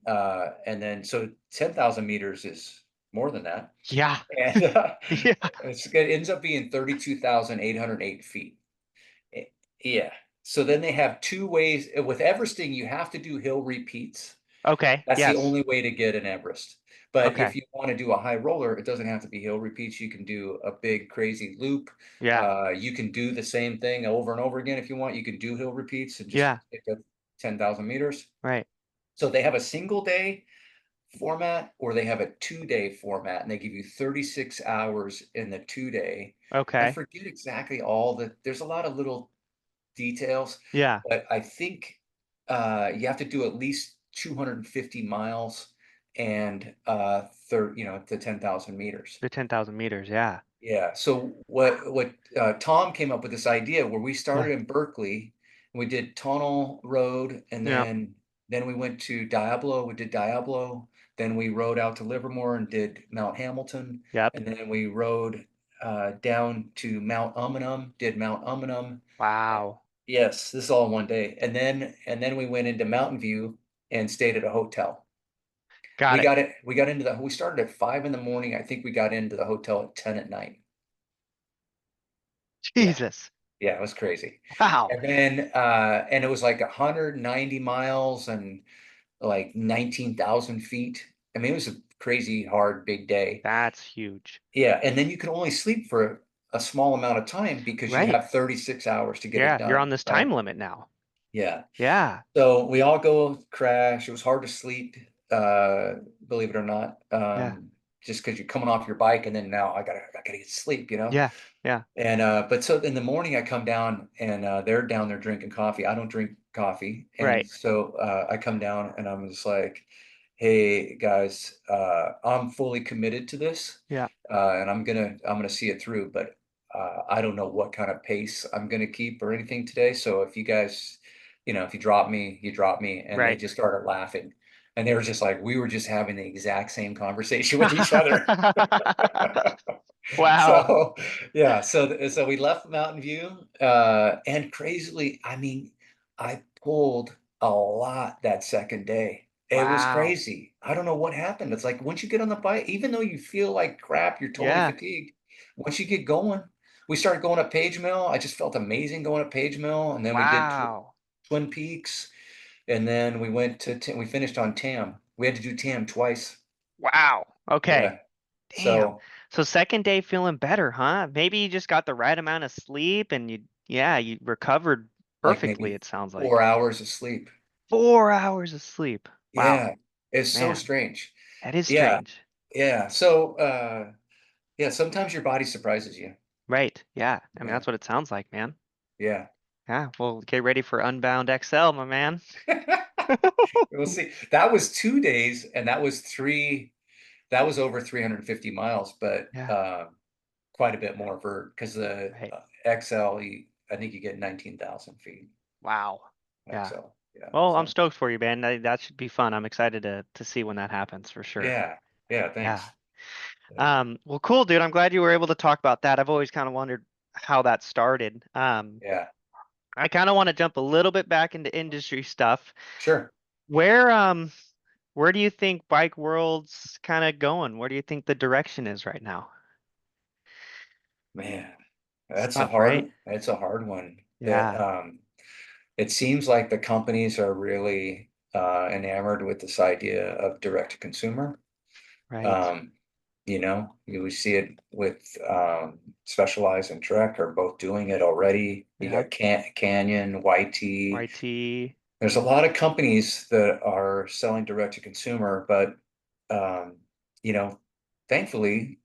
then so 10,000 meters is more than that. Yeah. And Yeah. it ends up being 32,808 feet. Eh, Yeah. So then they have two ways with Everesting. You have to do hill repeats. Okay. That's the Yes. only way to get an Everest. But if Okay. you want to do a high roller, it doesn't have to be hill repeats. You can do a big crazy loop. Yeah. You can do the same thing over and over again if you want. You can do hill repeats and just Yeah. pick up 10,000 meters. Right. So they have a single day format or they have a 2 day format and they give you 36 hours in the 2 day. I Okay. forget exactly there's a lot of little details, Yeah. but I think you have to do at least 250 miles and the 10,000 meters. The 10,000 meters. Yeah. Yeah. So what Tom came up with this idea where we Yeah. started in Berkeley, and we did Tunnel Road, and Yeah. then we went to Diablo. We did Diablo. Then we rode out to Livermore and did Mount Hamilton, Yep. and then we rode down to Mount Umunhum, did Mount Umunhum. Wow. Yes, this is all in one day, and then we went into Mountain View and stayed at a hotel. Got it. We started at 5 in the morning. I think we got into the hotel at 10 at night. Yeah. Jesus. Yeah, it was crazy. Wow. And it was like 190 miles and like 19,000 feet. I mean, it was a crazy, hard, big day. That's huge. Yeah, and then you can only sleep for a small amount of time because you Right. have 36 hours to get it Yeah. You're on done, this right? time limit now. Yeah. Yeah. So we all go crash. It was hard to sleep, uh, believe it or not, Yeah. just because you're coming off your bike and then now I gotta get sleep, you know? Yeah. Yeah. And but so in the morning I come down and they're down there drinking coffee. I don't drink coffee. And Right. so I come down and I'm just like, hey guys, I'm fully committed to this. Yeah. And I'm gonna see it through, but I don't know what kind of pace I'm gonna keep or anything today. So if you guys, if you drop me, you drop me. And they Right. just started laughing. And they were just like, we were just having the exact same conversation with each other. Wow. So yeah, so we left Mountain View, and crazily, I mean, I pulled a lot that second day. It was Wow. crazy. I don't know what happened. It's like once you get on the bike, even though you feel like crap, you're totally Yeah. fatigued. Once you get going, we started going up Page Mill. I just felt amazing going up Page Mill, and then we did Wow. Twin Peaks, and then we went to we finished on Tam. We had to do Tam twice. Wow. Okay. Yeah. Damn. So So second day feeling better, huh? Maybe you just got the right amount of sleep and you recovered like perfectly, maybe it sounds 4 like. hours of sleep. 4 hours of sleep. Wow. Yeah, it's so Man, strange. that is Yeah, strange. yeah. So, yeah, sometimes your body surprises you. Right. Yeah. I mean, Yeah, that's what it sounds like, man. yeah. Yeah. Well, get ready for Unbound XL, my man. We'll see. That was 2 days, and that was over 350 miles, but Yeah. quite a bit more for because the Right. XL, I think you get 19,000 feet. Wow. Yeah. XL, yeah. Well, I'm So, stoked for you, man. That should be fun. I'm excited to see when that happens for sure. yeah, yeah. Yeah. Thanks. Yeah, Well, cool, dude. I'm glad you were able to talk about that. I've always kind of wondered how that started. yeah. I kind of want to jump a little bit back into industry stuff. Sure, Where where do you think bike world's kind of going? Where do you think the direction is right now? man. It's tough, right? That's a hard one. That Yeah, It seems like the companies are really enamored with this idea of direct to consumer. right. Um, you would see it with Specialized and Trek are both doing it already. You Yep. got Canyon, YT. YT. There's a lot of companies that are selling direct to consumer, but um, you know, thankfully,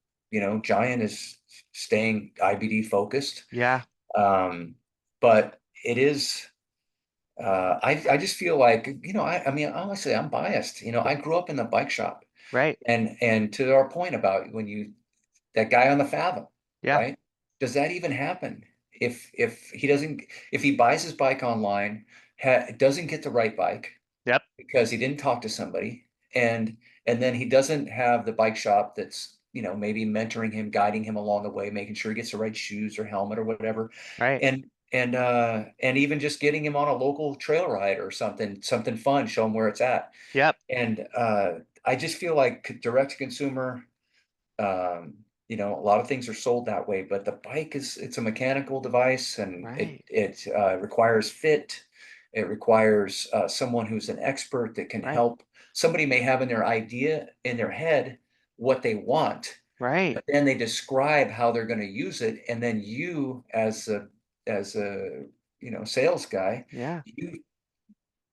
Giant is staying IBD focused. Yeah, Um, but it is. I just feel like, I mean, honestly, I'm biased. I grew up in the bike shop, right. and to our point about that guy on the Fathom, Yeah. right? Does that even happen? If he buys his bike online, doesn't get the right bike Yep. because he didn't talk to somebody, and then he doesn't have the bike shop that's, maybe mentoring him, guiding him along the way, making sure he gets the right shoes or helmet or whatever, Right. and even just getting him on a local trail ride or something fun, show him where it's at. Yep. And I just feel like direct to consumer, a lot of things are sold that way, but the bike it's a mechanical device and it Right. it requires fit It requires someone who's an expert that can Right. help. Somebody may have in their idea in their head what they want, Right. but then they describe how they're going to use it, and then you, as a sales guy, Yeah. you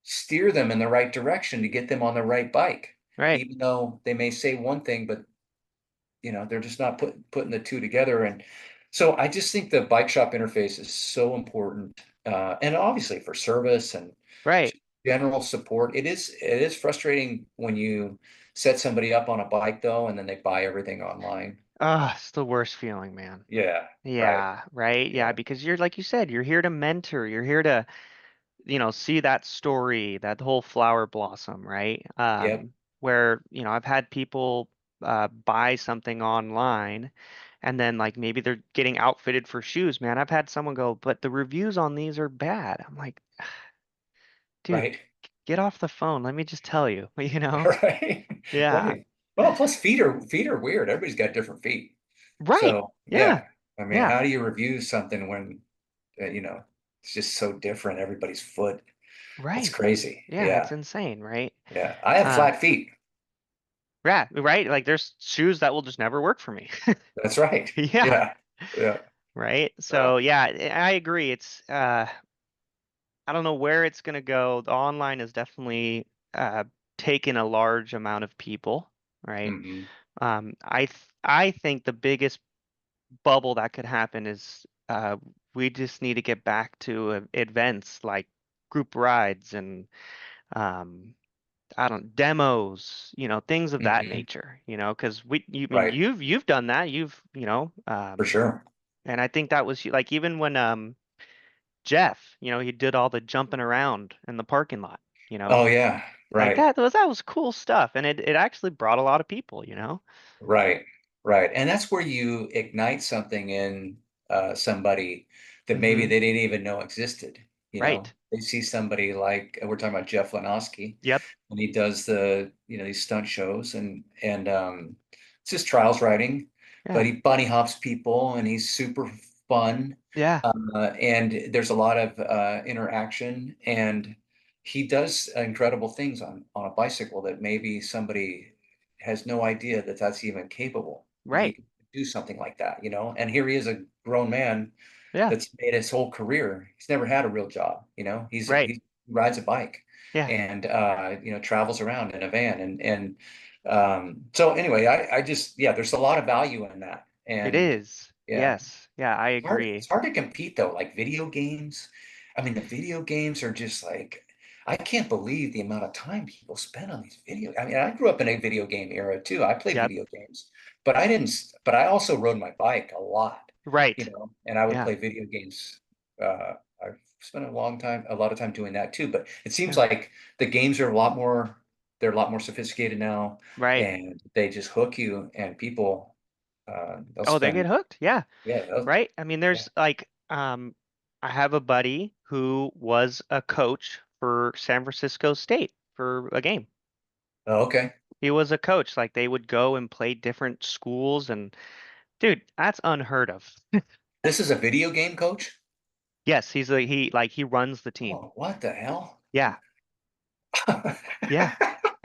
steer them in the right direction to get them on the right bike, Right. even though they may say one thing, but they're just not putting the two together. And so I just think the bike shop interface is so important, and obviously for service and Right. general support. It is frustrating when you set somebody up on a bike though, and then they buy everything online. Oh, it's the worst feeling, man. Yeah, right. Yeah, right. Yeah, Yeah. because you're like you said, you're here to mentor. You're here to, see that story, that whole flower blossom, right? Yep. Where, I've had people buy something online and then like maybe they're getting outfitted for shoes, man. I've had someone go, but the reviews on these are bad. I'm like, dude, Right. get off the phone. Let me just tell you, you know? Right. Yeah. Right. Well, plus feet are weird. Everybody's got different feet. Right. So Yeah. yeah, I mean, Yeah. how do you review something when it's just so different, everybody's foot? It's Right. crazy. Yeah, it's Yeah. insane, right? Yeah. I have Uh, flat feet. yeah, right. Like there's shoes that will just never work for me. That's right. Yeah. Yeah. Yeah. Right. Uh, So yeah, I agree. I don't know where it's gonna go. The online is definitely taken a large amount of people, right? mhm. I think the biggest bubble that could happen is we just need to get back to events like group rides and um I don't demos, things of that Mhm. nature, because I mean, Right. you've done that, For sure. and I think that was like even when Jeff, he did all the jumping around in the parking lot, Oh yeah. like Right. that was cool stuff, and it actually brought a lot of people. Right, right. And that's where you ignite something in somebody that maybe Hmm. they didn't even know existed. Right. They see somebody like we're talking about Jeff Lenoski, Yep. and he does these stunt shows, and it's just trials riding, but Yeah. he bunny hops people and he's super fun. Yeah. And there's a lot of interaction, and he does incredible things on a bicycle that maybe somebody has no idea that that's even capable, that you Right. can do something like that. And here he is, a grown man Yeah. that's made his whole career. He's never had a real job. Right. He rides a bike Yeah. and travels around in a van, and so anyway, I just, yeah, there's a lot of value in that. It And is. yeah, Yes. Yeah, I it's agree. hard to compete though, like video games. I mean, the video games are just like, I can't believe the amount of time people spend on these video. I mean, I grew up in a video game era too. I played Yep. video games, but I didn't, but I also rode my bike a lot, Right. and I would Yeah. play video games. I've spent a lot of time doing that too, but it seems Yeah. like the games are they're a lot more sophisticated now, Right. and they just hook you, and people, they'll Oh, they get spend, hooked. Yeah. yeah, Right. I mean, yeah. there's like, I have a buddy who was a coach for San Francisco State for a game. Oh, okay. He was a coach. Like they would go and play different schools and dude, that's unheard of. This is a video game coach? Yes, he runs the team. Oh, what the hell? Yeah. Yeah.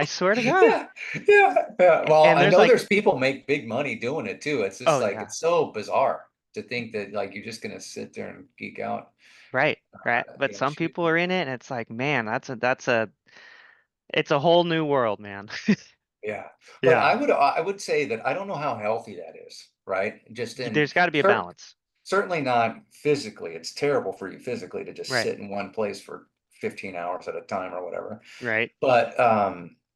I swear to God. Yeah, yeah, yeah. Well, And I there's know like, there's people make big money doing it too. It's just oh like yeah. it's so bizarre to think that like you're just gonna sit there and geek out, Right. Right. But some people shooting. are in it and it's like, man, it's a whole new world, man. Yeah, but Yeah. I would say that I don't know how healthy that is, right? Just in There's got to be a cer balance. certainly not physically. It's terrible for you physically to just Right. sit in one place for 15 hours at a time or whatever. Right.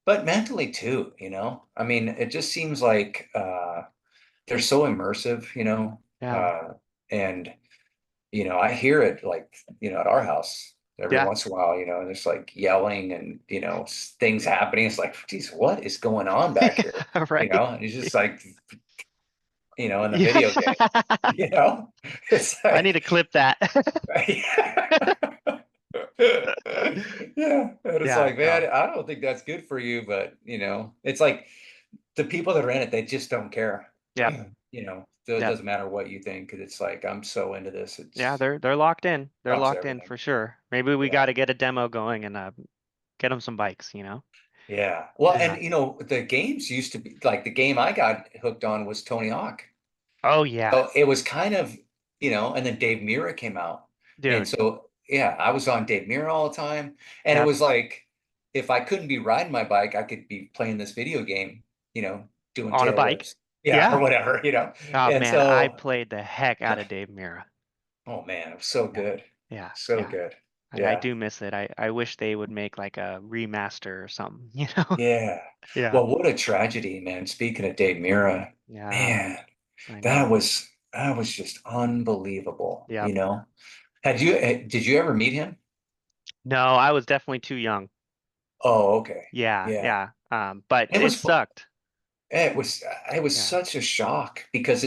But mentally too. I mean, it just seems like they're so immersive. Yeah. Uh and I hear it like, at our house every Yeah. once in a while, and there's like yelling and things happening. It's like, geez, what is going on back here? Yeah. Right. And it's just like, in the Yeah. video game, you know? It's I need to like clip that. yeah, and it's Yeah, like, man, no. I don't think that's good for you, but it's like the people that are in it, they just don't care. Yep. so it Yep. doesn't matter what you think, because it's like I'm so into this, Yeah, it's they're locked in. They're trumps locked in everything. for sure. Maybe we got Yeah. to get a demo going and get them some bikes, Yeah. Well, Yeah. and the games used to be like the game I got hooked on was Tony Hawk. Oh yeah, So it was kind of, and then Dave Mirra came out. And dude. so, yeah, I was on Dave Mirra all the time. And it Yep. was like, if I couldn't be riding my bike, I could be playing this video game, you know, doing On a tail bike. whips. Yeah, or Yeah. whatever. Oh And man, I so, played the heck out of Dave Mirra. oh man, it was so Yeah. good. Yeah. So Yeah. good. I Yeah. do miss it. I wish they would make like a remaster or something. Yeah. Yeah. Well, what a tragedy, man. Speaking of Dave Mirra, Yeah. man, I that know. was that was just unbelievable, Yep. Did you ever meet him? No, I was definitely too young. Oh, okay. Yeah. Yeah. Yeah. But It it was fu- sucked. it was Yeah. such a shock because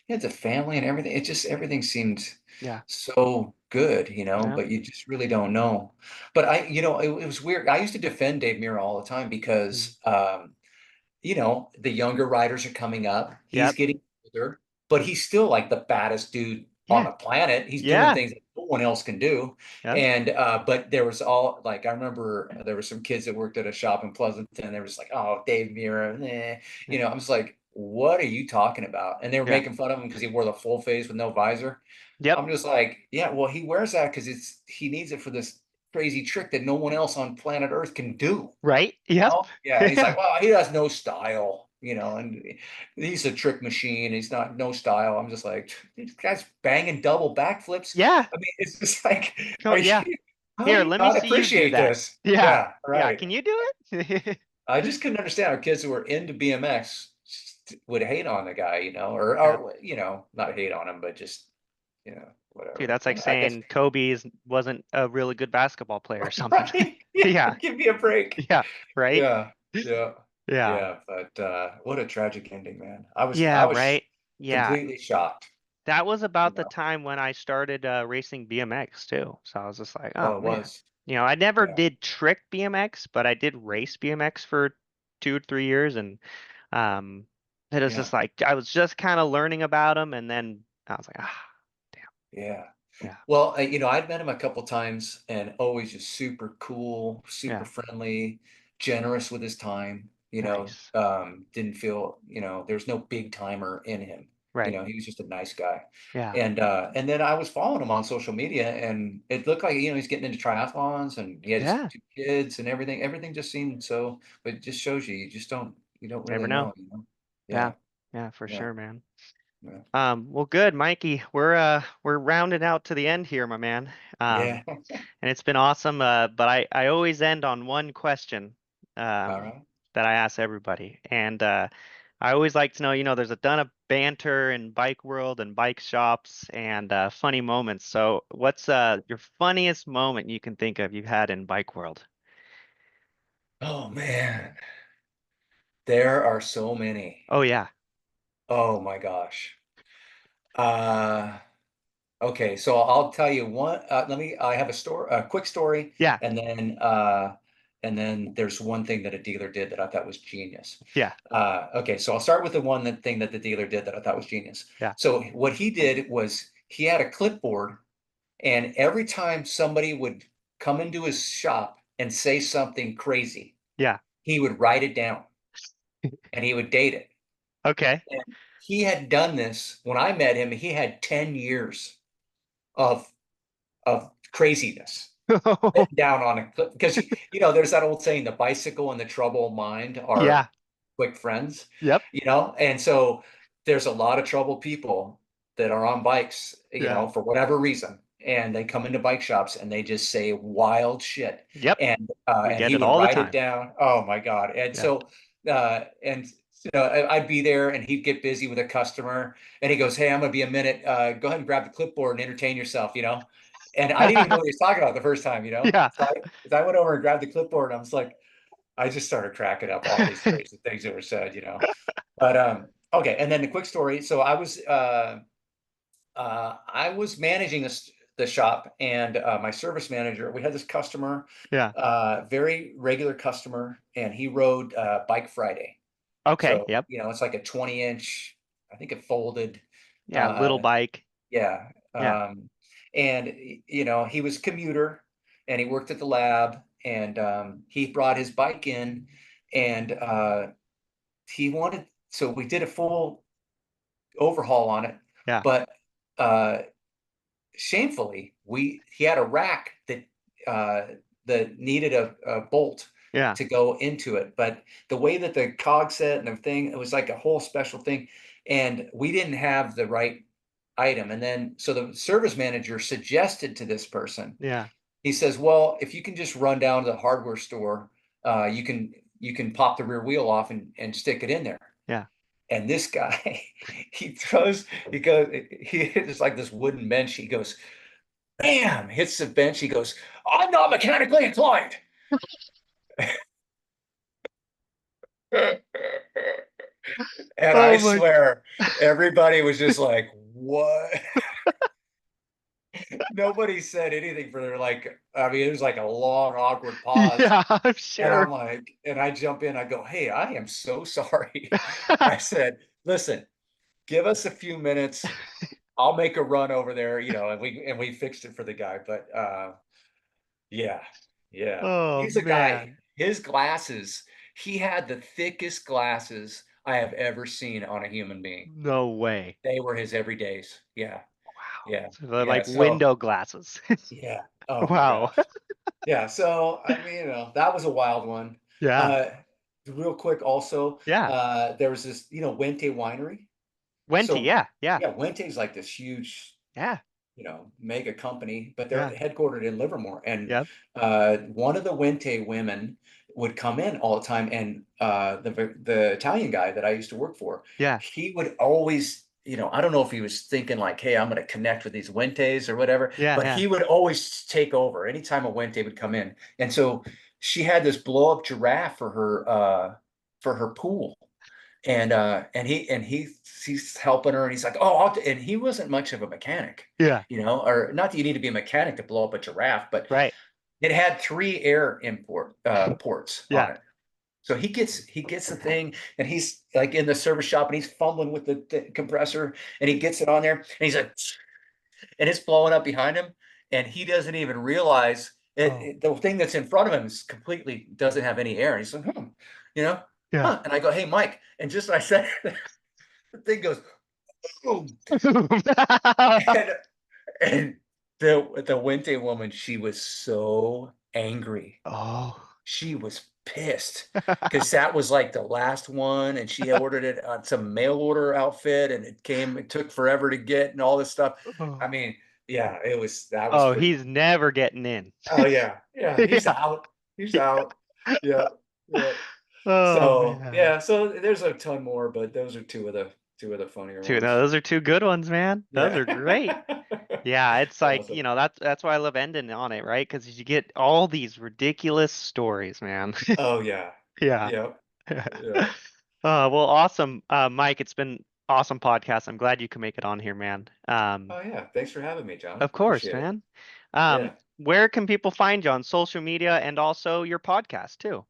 it's a family and everything. It just everything seemed Yeah. so good, Yeah. but you just really don't know. But it was weird. I used to defend Dave Mirra all the time Mm. because the younger riders are coming up. He's Yep. getting older, but he's still like the baddest dude on Yeah. the planet. He's doing Yeah. things that no one else can do. Yep. And but there was all like I remember there were some kids that worked at a shop in Pleasanton. They were just like, "Oh, Dave Mirra," Yeah. I'm just like, "What are you talking about?" And they were Yeah. making fun of him because he wore the full face with no visor. Yep. I'm just like, "Yeah, well, he wears that because he needs it for this crazy trick that no one else on planet Earth can do." Right? Yep. Oh, yeah. And he's like, Yeah. well, he has no style, and he's a trick machine. He's not no style. I'm just like, this guy's banging double backflips. Yeah. I mean, it's just like, Oh, yeah. how do Here, you let me not see you do appreciate that. this? Yeah. Yeah, Yeah. right. Can you do it? I just couldn't understand how kids who were into BMX would hate on the guy, Yeah. or not hate on him, but just, Dude, whatever. that's like I guess, saying wasn't a really good basketball player or something. right? Yeah, Yeah. give me a break. Yeah. Right? Yeah, yeah, Yeah. yeah. But what a tragic ending, man. I Yeah, was right. Yeah. completely shocked. That was You about the know. time when I started racing BMX too. So I was just like, oh Oh, it man. was. I never Yeah, did trick BMX, but I did race BMX for 2 or 3 years, and um, it was yeah, just like I was just kind of learning about them, and then I was like, ah, damn. yeah. Yeah. Well, I'd met him a couple times, and always just super cool, super Yeah. friendly, generous with his time. Nice. Didn't feel, there's no big timer in him. Right. He was just a nice guy. Yeah. And then I was following him on social media, and it looked like, he's getting into triathlons, and he has Yeah. 2 kids and everything. Everything just seemed so, but it just shows you don't Never really know. know. Yeah. Yeah, Yeah, for yeah, sure, man. yeah, Well, good, Mikey. We're rounding out to the end here, my man. yeah. And it's been awesome. But I always end on one question, All um, right. that I ask everybody, and I always like to know, there's a ton of banter in bike world and bike shops and funny moments. So, what's your funniest moment you can think of you've had in bike world? Oh man, there are so many. Oh yeah, Oh my gosh. Uh, okay, so I'll tell you one. I have a quick story, yeah, and then there's one thing that a dealer did that I thought was genius. yeah, Okay, so I'll start with the thing that the dealer did that I thought was genius. yeah, So what he did was he had a clipboard, and every time somebody would come into his shop and say something crazy, yeah. he would write it down and he would date it. Okay. And he had done this when I met him. He had 10 years of craziness written down on a clip because there's that old saying, the bicycle and the troubled mind are Yeah. quick friends, Yep. and so there's a lot of troubled people that are on bikes, Yeah. for whatever reason, and they come into bike shops and they just say wild shit, Yep. We and get he it would all the write it time. down. Oh my God. And Yeah. so and I'd be there and he'd get busy with a customer and he goes, "Hey, I'm gonna be a minute. Go ahead and grab the clipboard and entertain yourself. And I didn't even know what he was talking about the first time. Yeah. So I went over and grabbed the clipboard and I was like, I just started cracking up all these crazy things that were said. But okay, and then the quick story. So I was managing the shop, and my service manager. We had this customer, Yeah. very regular customer, and he rode Bike Friday. Okay. So Yep. it's like a 20-inch. I think it folded. Yeah, little Uh, bike. yeah. Yeah, And he was a commuter and he worked at the lab and he brought his bike in and he wanted, so we did a full overhaul on it, yeah, but uh, shamefully, he had a rack uh, that needed a bolt yeah, to go into it, but the way that the cog set and everything, it was like a whole special thing, and we didn't have the right item. And then so the service manager suggested to this person, yeah, he says, "Well, if you can just run down to the hardware store, you can pop the rear wheel off and stick it in there." yeah. And this guy, he goes, he hits like this wooden bench. He goes, bam, hits the bench. He goes, "I'm not mechanically inclined." And I Oh my. swear, everybody was just like, "What?" Nobody said anything for their like, I mean, it was like a long, awkward pause. Yeah, I'm And sure. I'm like, and I jump in, I go, "Hey, I am so sorry." I said, "Listen, give us a few minutes. I'll make a run over there, and we fixed it for the guy." But yeah, yeah. Oh He's a guy, man. his glasses, he had the thickest glasses I have ever seen on a human being. No way. They were his everydays. Yeah, Wow. yeah, So they're yeah. like So, window glasses. yeah. Oh my Wow. gosh. Yeah. So, I mean, that was a wild one. Yeah. Uh, Real quick, also, Yeah. there was this, Wente Winery. Wenti, So, yeah, yeah, yeah, Wente's like this huge yeah, mega company, but they're yeah, headquartered in Livermore. And yep, one of the Wente women would come in all the time, and the Italian guy that I used to work for, yeah, he would always, I don't know if he was thinking like, "Hey, I'm going to connect with these Wentes or whatever," yeah, but yeah, he would always take over anytime a Wente would come in. And so she had this blow up giraffe for her pool, and he's helping her, and he's like, "Oh," and he wasn't much of a mechanic, yeah, or not that you need to be a mechanic to blow up a giraffe, but right. it had three air import ports on Yeah. it. So he gets the thing, and he's like in the service shop, and he's fumbling with the compressor, and he gets it on there, and he's like, and it's blowing up behind him, and he doesn't even realize Oh, the thing that's in front of him is completely doesn't have any air. And he's like, you know, yeah. huh? And I go, "Hey, Mike," and just I said, the thing goes boom, and and the Wente woman, she was so angry. Oh. She was pissed because that was like the last one, and she ordered it on some mail order outfit, and it took forever to get, and all this stuff. I Oh, mean, yeah, that was oh, pretty. he's never getting in. Oh yeah, yeah, he's Yeah. out. He's out. Yeah, yeah. Oh So man. yeah, so there's a ton more, but those are two of the funnier Two, no, ones. those are two good ones, man. Those Yeah. are great. Yeah, it's like, Awesome. that's why I love ending on it, right? Because you get all these ridiculous stories, man. Oh yeah. Yeah. Yep. Yeah. Well, awesome. Mike, it's been awesome podcast. I'm glad you could make it on here, man. Oh yeah. Thanks for having me, John. Of course, Appreciate it. man. Yeah. Where can people find you on social media and also your podcast too?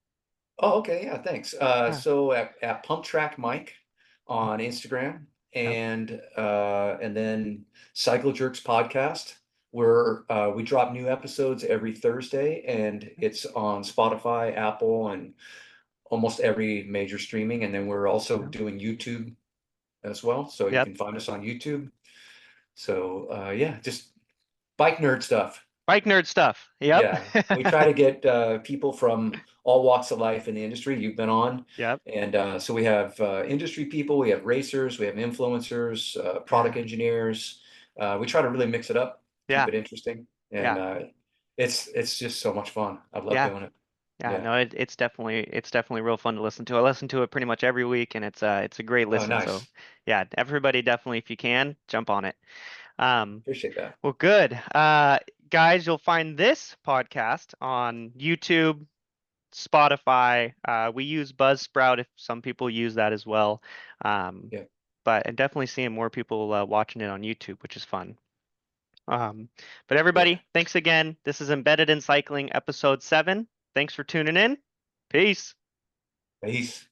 Oh, okay. Yeah, thanks. Yeah. So at Pump Track Mike Oh, on Instagram, yep. and then Cycle Jerks podcast, where we drop new episodes every Thursday, and it's on Spotify, Apple, and almost every major streaming. And then we're also Yep. doing YouTube as well, so you Yep. can find us on YouTube. So yeah, just bike nerd stuff. Bike nerd stuff. Yep. Yeah, we try to get people from all walks of life in the industry. You've been on, Yep. and so we have industry people, we have racers, we have influencers, product Yeah. engineers. We try to really mix it up, keep Yeah. it interesting, and Yeah. it's just so much fun. I love Yeah. doing it. Yeah. Yeah. No, it's definitely real fun to listen to. I listen to it pretty much every week, and it's a great Oh, listen. So nice. yeah, everybody definitely, if you can, jump on it. Um, Appreciate that. well, good. Guys, you'll find this podcast on YouTube, Spotify. We use Buzzsprout if some people use that as well. Um, Yeah. but I'm definitely seeing more people watching it on YouTube, which is fun. Um, but Yeah. everybody, thanks again. This is Embedded in Cycling, episode 7. Thanks for tuning in. Peace. Peace.